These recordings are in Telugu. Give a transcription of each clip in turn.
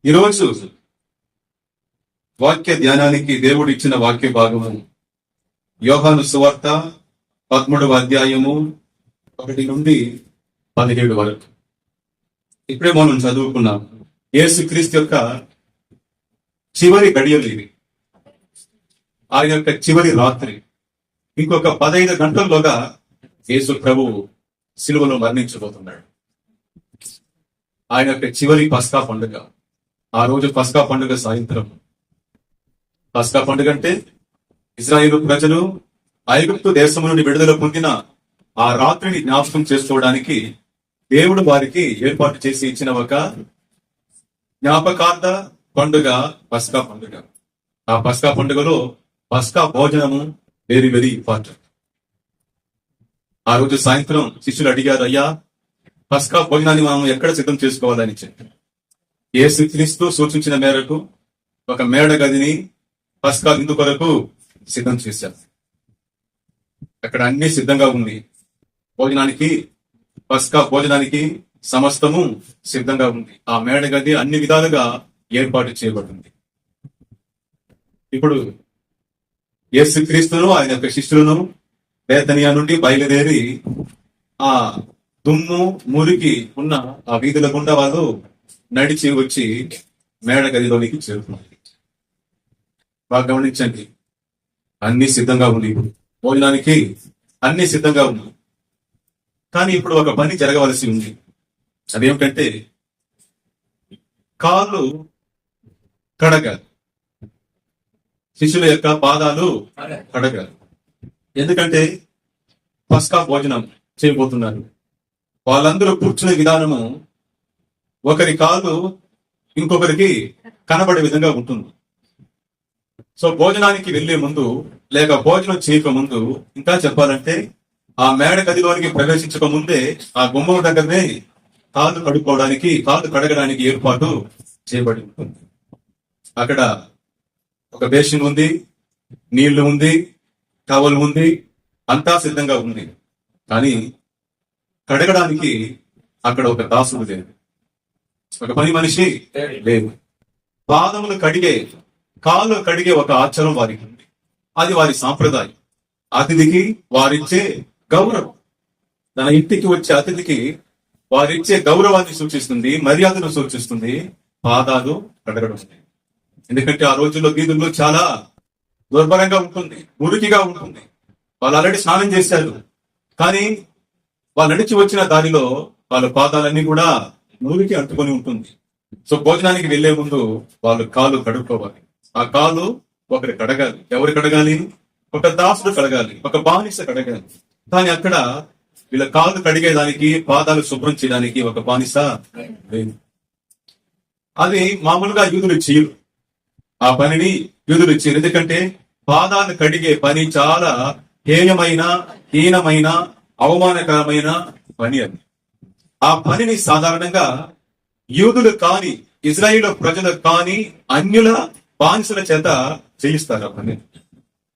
ఈరోజు వాక్య ధ్యానానికి దేవుడు ఇచ్చిన వాక్య భాగము యోహాను సువార్త 13వ అధ్యాయము 1 నుండి 17 వరకు. ఇప్పుడే మనం చదువుకున్నాం. యేసుక్రీస్తు యొక్క చివరి గడియలు ఇవి. ఆయన యొక్క చివరి రాత్రి. ఇంకొక 15 గంటల్లోగా యేసు ప్రభువు సిలువలో మరణించబోతున్నాడు. ఆయన యొక్క చివరి పస్కా పండుగ. ఆ రోజు పస్కా పండుగ సాయంత్రం. పస్కా పండుగ అంటే ఇశ్రాయేలు ప్రజలు ఐగుప్తు దేశం నుండి విడుదల పొందిన ఆ రాత్రిని జ్ఞాపకం చేసుకోవడానికి దేవుడు వారికి ఏర్పాటు చేసి ఇచ్చిన ఒక జ్ఞాపకార్థ పండుగ పస్కా పండుగ. ఆ పస్కా పండుగలో పస్కా భోజనము వెరీ ఇంపార్టెంట్. ఆ రోజు సాయంత్రం శిష్యులు అడిగారు, అయ్యా పస్కా భోజనాన్ని మనం ఎక్కడ సిద్ధం చేసుకోవాలని చెప్పి యేసుక్రీస్తు సూచించిన మేరకు ఒక మేడ గదిని పస్కా విందు కొరకు సిద్ధం చేశారు. అక్కడ అన్ని సిద్ధంగా ఉంది. భోజనానికి, పస్కా భోజనానికి సమస్తము సిద్ధంగా ఉంది. ఆ మేడ గది అన్ని విధాలుగా ఏర్పాటు చేయబడింది. ఇప్పుడు యేసుక్రీస్తును ఆయన యొక్క శిష్యులను బేతనియా నుండి బయలుదేరి ఆ దుమ్ము మురికి ఉన్న ఆ వీధుల గుండా వాళ్ళు నడిచి వచ్చి మేడ గదిలోనికి చేరుతున్నారు. బాగా గమనించండి, అన్ని సిద్ధంగా ఉంది. ఇప్పుడు భోజనానికి అన్ని సిద్ధంగా ఉంది. కానీ ఇప్పుడు ఒక పని జరగవలసి ఉంది. అదేమిటంటే కాళ్ళు కడగాలి. శిష్యుల యొక్క పాదాలు కడగాలి. ఎందుకంటే పస్కా భోజనం చేయబోతున్నారు. వాళ్ళందరూ కూర్చునే విధానము ఒకరి కాలు ఇంకొకరికి కనబడే విధంగా ఉంటుంది. సో భోజనానికి వెళ్లే ముందు లేక భోజనం చేయక ముందు, ఇంకా చెప్పాలంటే ఆ మేడ గదిలోనికి ప్రవేశించక ముందే ఆ గుమ్మం దగ్గరనే కాళ్ళు కడుక్కోవడానికి, కాళ్ళు కడగడానికి ఏర్పాటు చేయబడి ఉంటుంది. అక్కడ ఒక బేసిన్ ఉంది, నీళ్లు ఉంది, టవల్ ఉంది, అంతా సిద్ధంగా ఉంది. కానీ కడగడానికి అక్కడ ఒక దాసుడు లేదు, ఒక పని మనిషి లేదు. పాదములు కడిగే, కాళ్ళు కడిగే ఒక ఆచారం వారికి ఉంది. అది వారి సాంప్రదాయం. అతిథికి వారిచ్చే గౌరవం, తన ఇంటికి వచ్చే అతిథికి వారిచ్చే గౌరవాన్ని సూచిస్తుంది, మర్యాదను సూచిస్తుంది పాదాలు కడగడం. ఎందుకంటే ఆ రోజుల్లో వీధుల్లో చాలా దుర్భరంగా ఉంటుంది, మురికిగా ఉంటుంది. వాళ్ళు ఆల్రెడీ స్నానం చేశారు, కానీ వాళ్ళు నడిచి వచ్చిన దారిలో వాళ్ళ పాదాలన్నీ కూడా మురికి అంటుకొని ఉంటుంది. సో భోజనానికి వెళ్లే ముందు వాళ్ళు కాళ్ళు కడుక్కోవాలి. ఆ కాళ్ళు ఒకరు కడగాలి. ఎవరు కడగాలి? ఒక దాసుడు కడగాలి, ఒక బానిస కడగాలి. కానీ అక్కడ వీళ్ళ కాళ్ళు కడిగేదానికి, పాదాలు శుభ్రం చేయడానికి ఒక బానిస లేదు. అది మామూలుగా యూదులు చేయరు. ఆ పనిని యూదులు చేయరు. ఎందుకంటే పాదాలు కడిగే పని చాలా హీనమైన అవమానకరమైన పని. అది ఆ పనిని సాధారణంగా యూదులు కాని, ఇజ్రాయేలు ప్రజలు కాని అన్యుల బానిసల చేత చేయిస్తారు ఆ పని.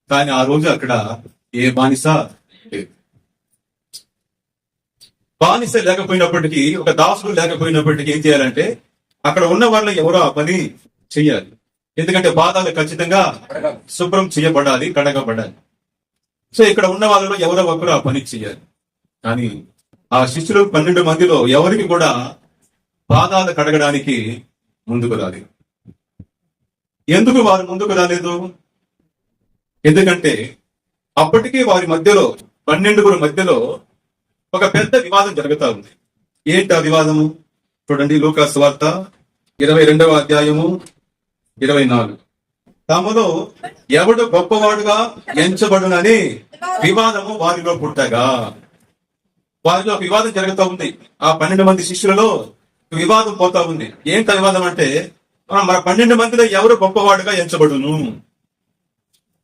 కానీ ఆ రోజు అక్కడ ఏ బానిస లేదు. బానిస లేకపోయినప్పటికీ, ఒక దాసుడు లేకపోయినప్పటికీ ఏం చేయాలంటే అక్కడ ఉన్న వాళ్ళు ఎవరో ఆ పని చెయ్యాలి. ఎందుకంటే పాదాలు ఖచ్చితంగా శుభ్రం చేయబడాలి, కడగబడాలి. సో ఇక్కడ ఉన్న వాళ్ళలో ఎవరో ఒకరు ఆ పని చెయ్యాలి. కానీ ఆ శిష్యులు 12 మందిలో ఎవరికి కూడా పాదాలు కడగడానికి ముందుకు రాలేదు. ఎందుకు వారు ముందుకు రాలేదు? ఎందుకంటే అప్పటికీ వారి మధ్యలో, 12 మధ్యలో ఒక పెద్ద వివాదం జరుగుతా ఉంది. ఏంటి ఆ వివాదము? చూడండి, లూకా సువార్త 22వ అధ్యాయము 24. తమలో ఎవడు గొప్పవాడుగా ఎంచబడునని వివాదము వారిలో పుట్టగా. వారిలో ఒక వివాదం జరుగుతూ ఉంది. ఆ 12 మంది శిష్యులలో వివాదం పోతా ఉంది. ఏంట వివాదం అంటే, మన 12 మందిలో ఎవరు గొప్పవాడుగా ఎంచబడును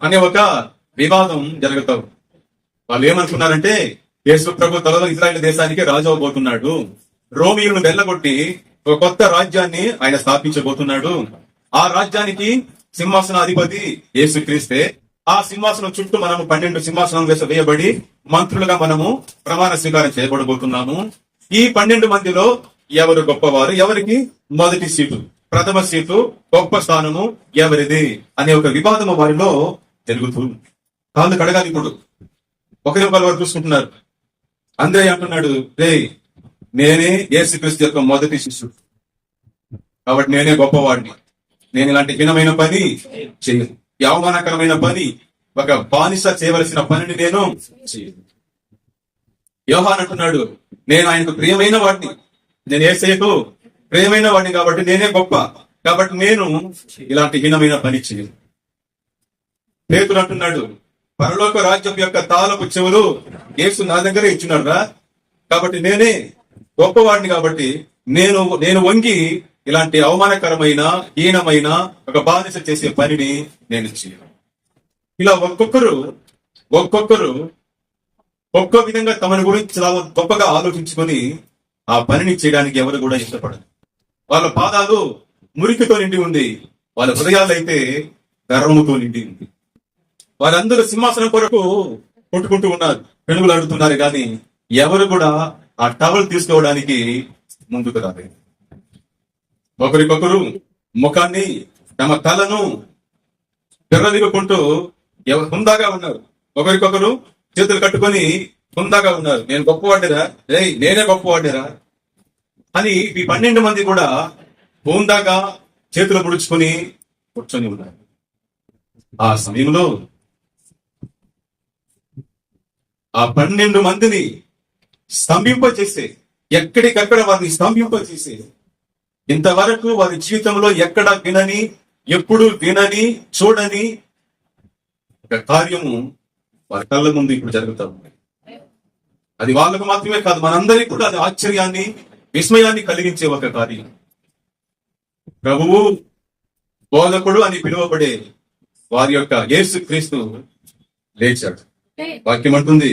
అనే ఒక వివాదం జరుగుతూ ఉంది. వాళ్ళు ఏమనుకున్నారంటే, యేసు ప్రభు త్వరలో ఇజ్రాయేల్ దేశానికి రాజు అవబోతున్నాడు, రోమియులను వెళ్ళగొట్టి ఒక కొత్త రాజ్యాన్ని ఆయన స్థాపించబోతున్నాడు. ఆ రాజ్యానికి సింహాసనాధిపతి యేసుక్రీస్తే. ఆ సింహాసనం చుట్టూ మనము 12 సింహాసనం వేయబడి మంత్రులుగా మనము ప్రమాణ స్వీకారం చేయబడబోతున్నాము. ఈ 12 మందిలో ఎవరు గొప్పవారు, ఎవరికి మొదటి సీటు, ప్రథమ సీటు, గొప్ప స్థానము ఎవరిది అనే ఒక వివాదము వారిలో జరుగుతుంది. కాళ్ళు కడగాలి. ఇప్పుడు ఒకరి వారు చూసుకుంటున్నారు. అంద్రే అంటున్నాడు, రే నేనే యేసుక్రీస్తు యొక్క మొదటి శిష్యుడు, కాబట్టి నేనే గొప్పవాడిని. నేను ఇలాంటి హీనమైన పని చేయను. ఈ అవమానకరమైన పని, ఒక బానిస చేయవలసిన పనిని నేను చేయను. యోహాన్ అంటున్నాడు, నేను ఆయనకు ప్రియమైన వాడిని, నేను యేసయ్యకు ప్రియమైన వాడిని, కాబట్టి నేనే గొప్ప, కాబట్టి నేను ఇలాంటి హీనమైన పని చేయను. పేతురు అంటున్నాడు, పరలోక రాజ్యం యొక్క తాళపు చెవులు యేసు నా దగ్గరే ఇచ్చినాడు రా, కాబట్టి నేనే గొప్పవాడిని, కాబట్టి నేను వంగి ఇలాంటి అవమానకరమైన హీనమైన ఒక బానిస చేసే పనిని నేను చేయను. ఇలా ఒక్కొక్కరు ఒక్కో విధంగా తమని గురించి చాలా గొప్పగా ఆలోచించుకొని ఆ పనిని చేయడానికి ఎవరు కూడా ఇష్టపడరు. వాళ్ళ పాదాలు మురికితో నిండి ఉంది, వాళ్ళ హృదయాలు అయితే గర్వముతో నిండి ఉంది. వారందరూ సింహాసనం కొరకు కొట్టుకుంటూ ఉన్నారు, పెనుగులాడుతున్నారు, కానీ ఎవరు కూడా ఆ టవల్ తీసుకోవడానికి ముందుకు రాలేదు. ఒకరికొకరు ముఖాన్ని, తమ తలను బిర్రదిగుకుంటూ హుందాగా ఉన్నారు. ఒకరికొకరు చేతులు కట్టుకొని హుందాగా ఉన్నారు. నేను గొప్పవాడిరా, నేనే గొప్పవాడిరా అని ఈ 12 మంది కూడా హుందాగా చేతులు ముడుచుకొని కూర్చొని ఉన్నారు. ఆ సమయంలో ఆ 12 మందిని స్తంభింపచేసే, ఎక్కడికక్కడ వారిని స్తంభింపచేసే, ఇంతవరకు వారి జీవితంలో ఎక్కడ వినని, ఎప్పుడు వినని, చూడని ఒక కార్యము వారి కళ్ళ ముందు ఇప్పుడు జరుగుతూ ఉంది. అది వాళ్ళకు మాత్రమే కాదు, మనందరికీ కూడా అది ఆశ్చర్యాన్ని, విస్మయాన్ని కలిగించే ఒక కార్యం. ప్రభువు, బోధకుడు అని పిలువబడే వారి యొక్క యేసుక్రీస్తు లేచాడు. వాక్యం అంటుంది,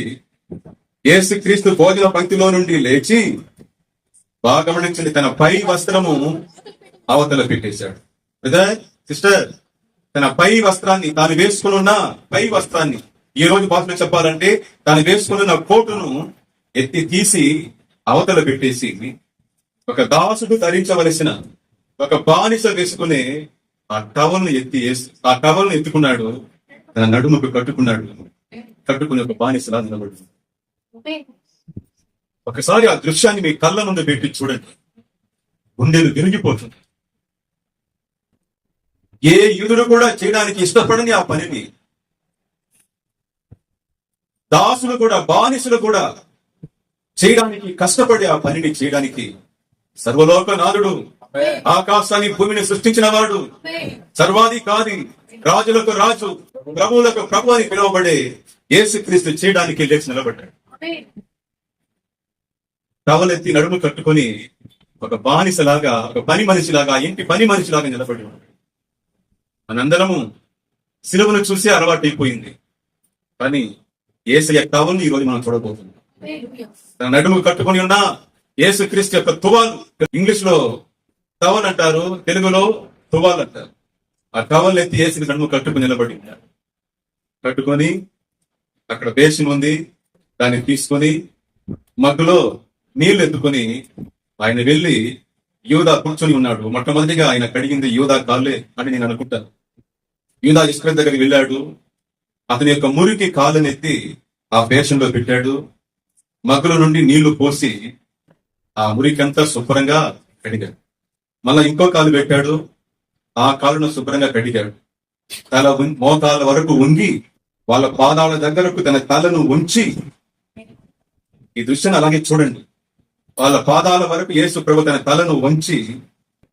యేసుక్రీస్తు భోజన పంక్తిలో నుండి లేచి బాగా గమనించండి, తన పై వస్త్రము అవతల పెట్టేశాడు. బ్రదర్, సిస్టర్, తన పై వస్త్రాన్ని, తాను వేసుకున్న పై వస్త్రాన్ని, ఈ రోజు భాషలో చెప్పాలంటే తాను వేసుకున్న కోటును ఎత్తి తీసి అవతల పెట్టేసి, ఒక దాసుడు ధరించవలసిన, ఒక బానిస వేసుకునే ఆ టవల్ను ఆ టవల్ను ఎత్తుకున్నాడు, తన నడుముకు కట్టుకుని ఒక బానిసలా నిలబడి. ఒకసారి ఆ దృశ్యాన్ని మీ కళ్ళ ముందు పెట్టి చూడండి, గుండెలు విరిగిపోతుంది. ఏ యూదుడు కూడా చేయడానికి ఇష్టపడని ఆ పనిని దాసులు కూడా, బానిసులు కూడా చేయడానికి కష్టపడి ఆ పనిని చేయడానికి సర్వలోకనాథుడు, ఆకాశాన్ని భూమిని సృష్టించిన వాడు, సర్వాధికారి, రాజులకు రాజు, ప్రభువులకు ప్రభు అని పిలువబడే యేసుక్రీస్తు చేయడానికి లేచి నిలబడ్డాడు. టవలెత్తి నడుము కట్టుకొని ఒక బానిసలాగా, ఒక పని మనిషిలాగా, ఇంటి పని మనిషిలాగా నిలబడి ఉన్నాడు. మనందరము సిలువను చూసి అలవాటైపోయింది, కానీ యేసయ్య టవల్ని ఈ రోజు మనం చూడబోతున్నాం. తన నడుము కట్టుకొని ఉన్న యేసుక్రీస్తు యొక్క తువాలు, ఇంగ్లీష్ లో టవల్ అంటారు, తెలుగులో తువాలు అంటారు. ఆ టవల్ ఎత్తి యేసు నడుము కట్టుకుని నిలబడి ఉన్నాడు. కట్టుకొని అక్కడ బేసిన్ ఉంది, దాన్ని తీసుకొని మగ్గులో నీళ్లు ఎత్తుకొని ఆయన వెళ్లి యూదా కూర్చొని ఉన్నాడు. మొట్టమొదటిగా ఆయన కడిగింది యూదా కాళ్ళే అని నేను అనుకుంటాను. యూదా ఇస్కరియోతు దగ్గరికి వెళ్ళాడు, అతని యొక్క మురికి కాళ్ళనెత్తి ఆ బేసిన్ లో పెట్టాడు. మగ్గుల నుండి నీళ్లు పోసి ఆ మురికంతా శుభ్రంగా కడిగాడు. మళ్ళా ఇంకో కాలు పెట్టాడు, ఆ కాలును శుభ్రంగా కడిగాడు. తల మోకాల వరకు వంగి వాళ్ళ పాదాల దగ్గరకు తన తలను ఉంచి, ఈ దృశ్యాన్ని అలాగే చూడండి, వాళ్ళ పాదాల వరకు యేసు ప్రభు తన తలను వంచి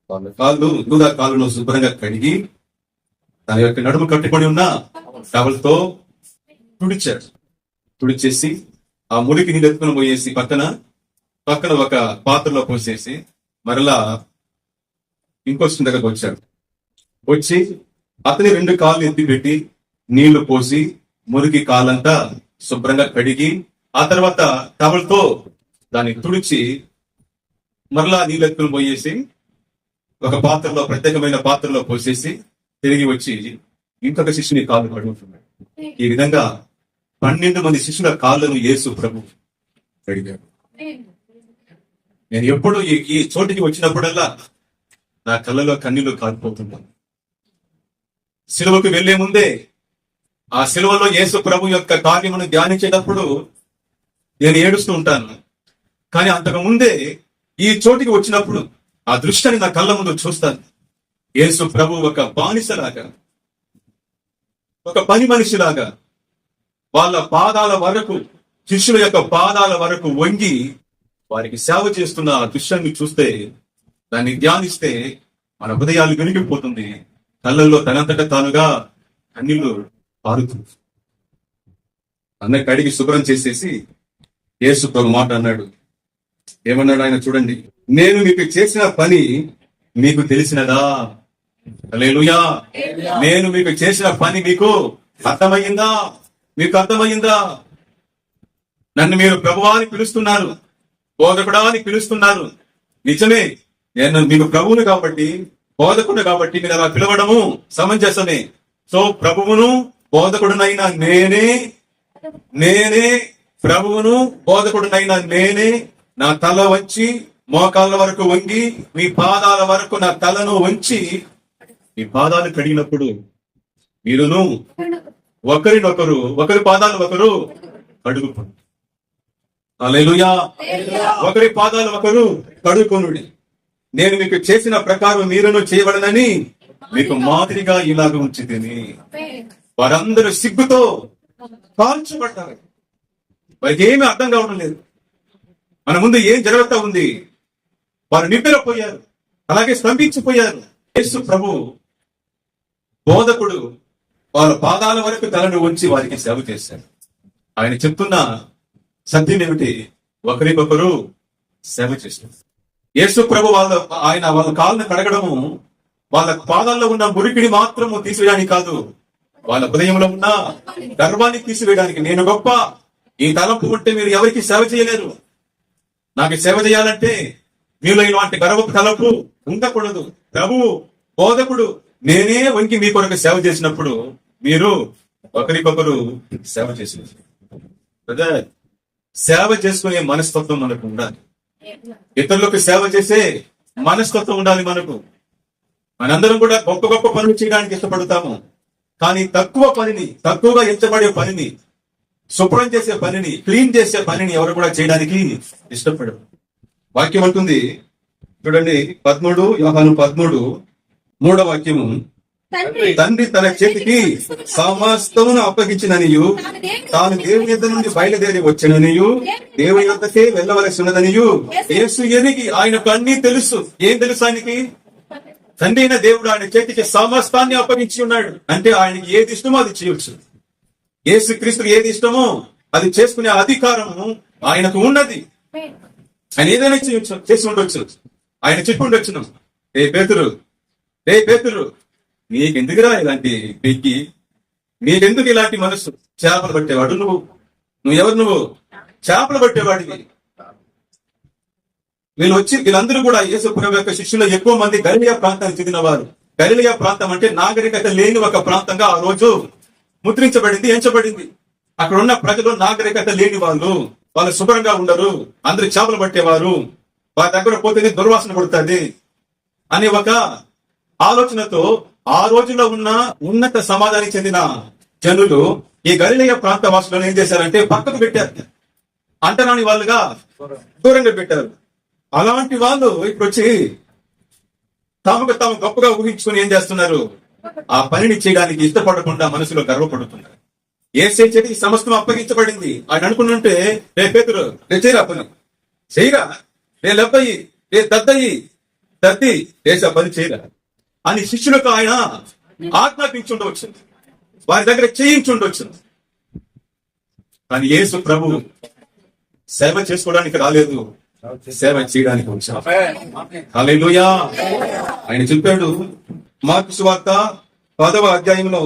వాళ్ళ కాళ్ళు, యూదా కాళ్ళను శుభ్రంగా కడిగి తన యొక్క నడుము కట్టుకొని ఉన్న టవల్తో తుడిచాడు. తుడిచేసి ఆ మురికి నీళ్ళు ఎత్తుకుని పోయేసి పక్కన ఒక పాత్రలో పోసేసి మరలా ఇంకో దగ్గరకు వచ్చాడు. వచ్చి అతని 2 కాళ్ళు ఎత్తి పెట్టి నీళ్లు పోసి మురికి కాళ్ళంతా శుభ్రంగా కడిగి, ఆ తర్వాత టవల్తో దాన్ని తుడిచి మరలా నీళ్ళు ఎత్తుకుని పోయేసి ఒక పాత్రలో, ప్రత్యేకమైన పాత్రలో పోసేసి తిరిగి వచ్చి ఇంకొక శిష్యుని కాళ్ళు కడుగుతున్నాడు. ఈ విధంగా 12 మంది శిష్యుల కాళ్ళను యేసు ప్రభు కడిగాడు. నేను ఎప్పుడు ఈ చోటికి వచ్చినప్పుడల్లా నా కళ్ళలో కన్నీళ్లు కారిపోతున్నాను. సిలువకు వెళ్లే ముందే ఆ సిలువలో యేసు ప్రభు యొక్క కార్యమును ధ్యానించేటప్పుడు నేను ఏడుస్తూ ఉంటాను. కానీ అంతకు ముందే ఈ చోటికి వచ్చినప్పుడు ఆ దృశ్యాన్ని నా కళ్ళ ముందు చూస్తాను. యేసు ప్రభు ఒక బానిసలాగా, ఒక పని మనిషిలాగా వాళ్ళ పాదాల వరకు, శిష్యుల యొక్క పాదాల వరకు వంగి వారికి సేవ చేస్తున్న ఆ దృశ్యాన్ని చూస్తే, దాన్ని ధ్యానిస్తే మన హృదయాలు వెలిగిపోతుంది. కళ్ళల్లో తనంతట తానుగా కన్నీళ్లు పారుతుంది. అందరికి అడిగి శుభ్రం చేసేసి యేసు ప్రభు మాట అన్నాడు. ఏమన్నాడు ఆయన చూడండి, నేను మీకు చేసిన పని మీకు తెలిసినదా? హల్లెలూయా. నేను మీకు చేసిన పని మీకు అర్థమయ్యిందా? మీకు అర్థమయ్యిందా? నన్ను మీరు ప్రభువా అని పిలుస్తున్నారు, బోధకుడా అని పిలుస్తున్నారు. నిజమే, నేను మీకు ప్రభువును కాబట్టి, బోధకుడు కాబట్టి మీరు అలా పిలవడము సమంజసమే. సో ప్రభువును బోధకుడునైనా నేనే ప్రభువును బోధకుడునైనా నేనే నా తల వంచి మోకాళ్ళ వరకు వంగి మీ పాదాల వరకు నా తలను వంచి మీ పాదాలు కడిగినప్పుడు మీరును ఒకరినొకరు, ఒకరి పాదాలు ఒకరు కడుగుకోండి. హల్లెలూయా. ఒకరి పాదాలు ఒకరు కడుగుకొనుడి. నేను మీకు చేసిన ప్రకారం మీరును చేయబడనని మీకు మాదిరిగా ఇలాగ ఉంచితిని. వారందరూ సిగ్గుతో కాల్చబడ్డారు. వారికి ఏమీ అర్థం కావడం లేదు. మన ముందు ఏం జరుగుతా ఉంది. వారు నిద్రపోయారు, అలాగే స్తంభించిపోయారు. యేసు ప్రభు బోధకుడు వాళ్ళ పాదాల వరకు తలను ఉంచి వారికి సేవ చేశారు. ఆయన చెప్తున్న సత్యం ఏమిటి? ఒకరికొకరు సేవ చేస్తారు. యేసు ప్రభు వాళ్ళ కాళ్ళను కడగడము వాళ్ళ పాదాల్లో ఉన్న మురికిని మాత్రము తీసివేయడానికి కాదు, వాళ్ళ హృదయంలో ఉన్న గర్వాన్ని తీసివేయడానికి. నేను గొప్ప, ఈ తలంపు ఉంటే మీరు ఎవరికి సేవ చేయలేరు. నాకు సేవ చేయాలంటే మీలో ఇలాంటి గర్వపు తలంపు ఉండకూడదు. ప్రభువు బోధకుడు నేనే వంకి మీ కొరకు సేవ చేసినప్పుడు మీరు ఒకరికొకరు సేవ చేసినారు. సేవ చేసుకునే మనస్తత్వం మనకు ఉండాలి. ఇతరులకు సేవ చేసే మనస్తత్వం ఉండాలి మనకు. మనందరం కూడా గొప్ప గొప్ప పనులు చేయడానికి ఇష్టపడతాము. కానీ తక్కువగా ఎంచబడే పనిని, శుభ్రం చేసే పనిని, క్లీన్ చేసే పనిని ఎవరు కూడా చేయడానికి ఇష్టపడరు. వాక్యం అంటుంది చూడండి, 13 యోహాను 13 3వ వాక్యము, తండ్రి తన చేతికి సమస్తమును అప్పగించిననియు తాను దేవుని యొద్ద నుండి బయలుదేరి వచ్చిననియు దేవుని యొద్దకే వెళ్ళవలసి ఉన్నదనియు యేసు ఎరిగి, ఆయనకు అన్ని తెలుసు. ఏం తెలుసు ఆయనకి? తండ్రి అయిన దేవుడు ఆయన చేతికి సమస్తాన్ని అప్పగించి ఉన్నాడు. అంటే ఆయనకి ఏది ఇష్టమో అది చేయొచ్చు. యేసు క్రీస్తు ఏది ఇష్టమో అది చేసుకునే అధికారము ఆయనకు ఉన్నది. ఆయన ఏదైనా చేయొచ్చు, చేసి ఉండొచ్చు. ఆయన చెప్పి ఉండొచ్చును, ఏ పేతురు నీకెందుకురా ఇలాంటి పెక్కి, నీకెందుకు ఇలాంటి మనస్సు? చేపలు పట్టేవాడు నువ్వు చేపలు పట్టేవాడివి. వీళ్ళందరూ కూడా యేసు ప్రభు యొక్క శిష్యులు ఎక్కువ మంది గలిలయ ప్రాంతానికి చెందిన వారు. గలిలయ ప్రాంతం అంటే నాగరికత లేని ఒక ప్రాంతంగా ఆ రోజు ముద్రించబడింది, ఎంచబడింది. అక్కడ ఉన్న ప్రజలు నాగరికత లేని వాళ్ళు శుభ్రంగా ఉండరు, అందరు చేపలు పట్టేవారు, వారి దగ్గర పోతే దుర్వాసన కొడుతుంది అనే ఒక ఆలోచనతో ఆ రోజులో ఉన్న ఉన్నత సమాజానికి చెందిన జనులు ఈ గలిలయ ప్రాంత వాసులను ఏం చేశారంటే పక్కకు పెట్టారు, అంటరాని వాళ్ళుగా దూరంగా పెట్టారు. అలాంటి వాళ్ళు ఇప్పుడు వచ్చి తాము గొప్పగా ఊహించుకుని ఏం చేస్తున్నారు? ఆ పనిని చేయడానికి ఇష్టపడకుండా మనసులో గర్వపడుతున్నారు. యేసే చేతికి సమస్తం అప్పగించబడింది. ఆయన అనుకుంటుంటే, రే పేతురు, రే చేయరా పని, చేయరా, రే లబ్బయ్యి, రే దద్ది చేసే పని చేయరా అని శిష్యులకు ఆయన ఆజ్ఞాపించుండవచ్చు, వారి దగ్గర చేయించుండవచ్చు. కానీ యేసు ప్రభు సేవ చేసుకోవడానికి రాలేదు, సేవ చేయడానికి వచ్చాడు. హల్లెలూయా. ఆయన చెప్పాడు మార్కు సువార్త 10వ అధ్యాయంలో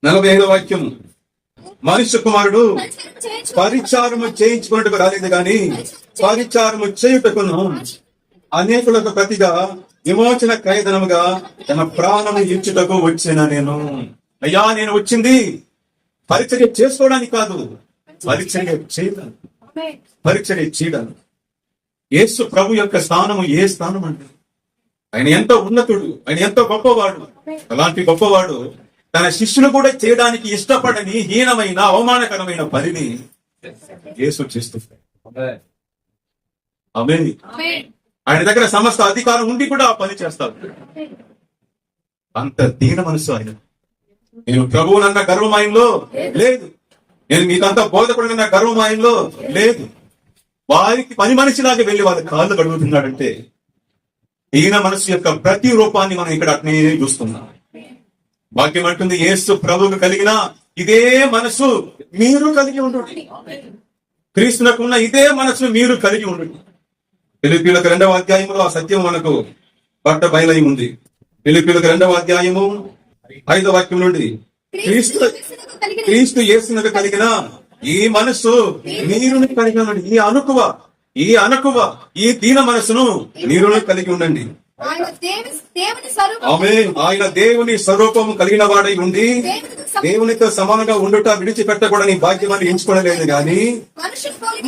45వ వాక్యం, మనుష్య కుమారుడు పరిచారము చేయించుకున్నట్టుకు రాలేదు గాని పరిచారము చేయుటకును అనేకులకు ప్రతిగా విమోచన క్రయధనముగా తన ప్రాణము ఇచ్చుటకు వచ్చిన నేను. అయ్యా, నేను వచ్చింది పరిచర్య చేసుకోవడానికి కాదు, పరిచర్య చేయడానికి. యేసు ప్రభు యొక్క స్థానము ఏ స్థానం అంటే ఆయన ఎంతో ఉన్నతుడు, ఆయన ఎంతో గొప్పవాడు. అలాంటి గొప్పవాడు తన శిష్యులు కూడా చేయడానికి ఇష్టపడని హీనమైన అవమానకరమైన పనిని యేసు చేస్తున్నాడు. ఆమేన్. ఆయన దగ్గర సమస్త అధికారం ఉండి కూడా ఆ పని చేస్తాడు. అంత దీన మనసు ఆయన. నేను ప్రభువునన్న గర్వం ఆయనలో లేదు. నేను మీకంతా బోధకుడనన్న గర్వం ఆయనలో లేదు. వారికి పని మనిషిలాగా వెళ్లి వాళ్ళ కాళ్ళు కడుగుతున్నాడంటే దీన మనసు యొక్క ప్రతి రూపాన్ని మనం ఇక్కడ అట్నే చూస్తున్నాం. వాక్యం అంటుంది, యేసు ప్రభువుకు కలిగిన ఇదే మనసు మీరు కలిగి ఉండండి. క్రీస్తునకున్న ఇదే మనసు మీరు కలిగి ఉండండి. ఫిలిప్పీయులకు 2వ అధ్యాయంలో ఆ సత్యం మనకు పట్ట బయలై ఉంది. ఫిలిప్పీయులకు 2వ అధ్యాయము 5వ వాక్యం నుండి, క్రీస్తు యేసునకు కలిగిన ఈ మనసు మీరు కలిగి ఉండండి. ఈ అనుకువ ఈ దీన మనసును మీరు కలిగి ఉండండి. ఆయన దేవుని స్వరూపము కలిగిన వాడై ఉండి దేవునితో సమానంగా ఉండుట విడిచిపెట్టకూడని భాగ్యమని ఎంచుకోవలేదు గాని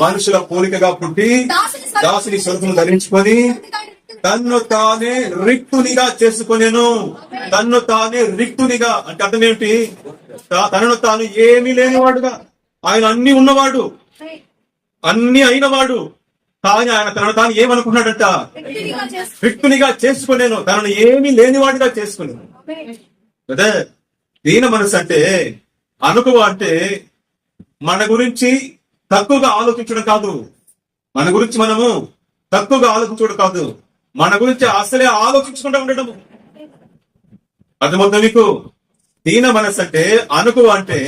మనుషుల పోలికగా పుట్టి దాసుని స్వరూపం ధరించుకొని తన్ను తానే రిక్తునిగా చేసుకునేను. తన్ను తానే రిక్తునిగా అంటే అర్థం ఏమిటి? తనను తాను ఏమీ లేనివాడుగా, ఆయన అన్ని ఉన్నవాడు, అన్ని అయినవాడు. కానీ ఆయన తనను తాను ఏమనుకున్నాడంట? రిక్తునిగా చేసుకునేను, తనను ఏమీ లేనివాడిగా చేసుకునేను. అదే దీన మనసు అంటే, అనుకువ అంటే మన గురించి తక్కువగా ఆలోచించడం కాదు. మన గురించి మనము తక్కువగా ఆలోచించడం కాదు, మన గురించి అసలే ఆలోచించకుండా ఉండడము. అర్థమవుతుంది మీకు? దీన మనసు అంటే, అనుకువ అంటే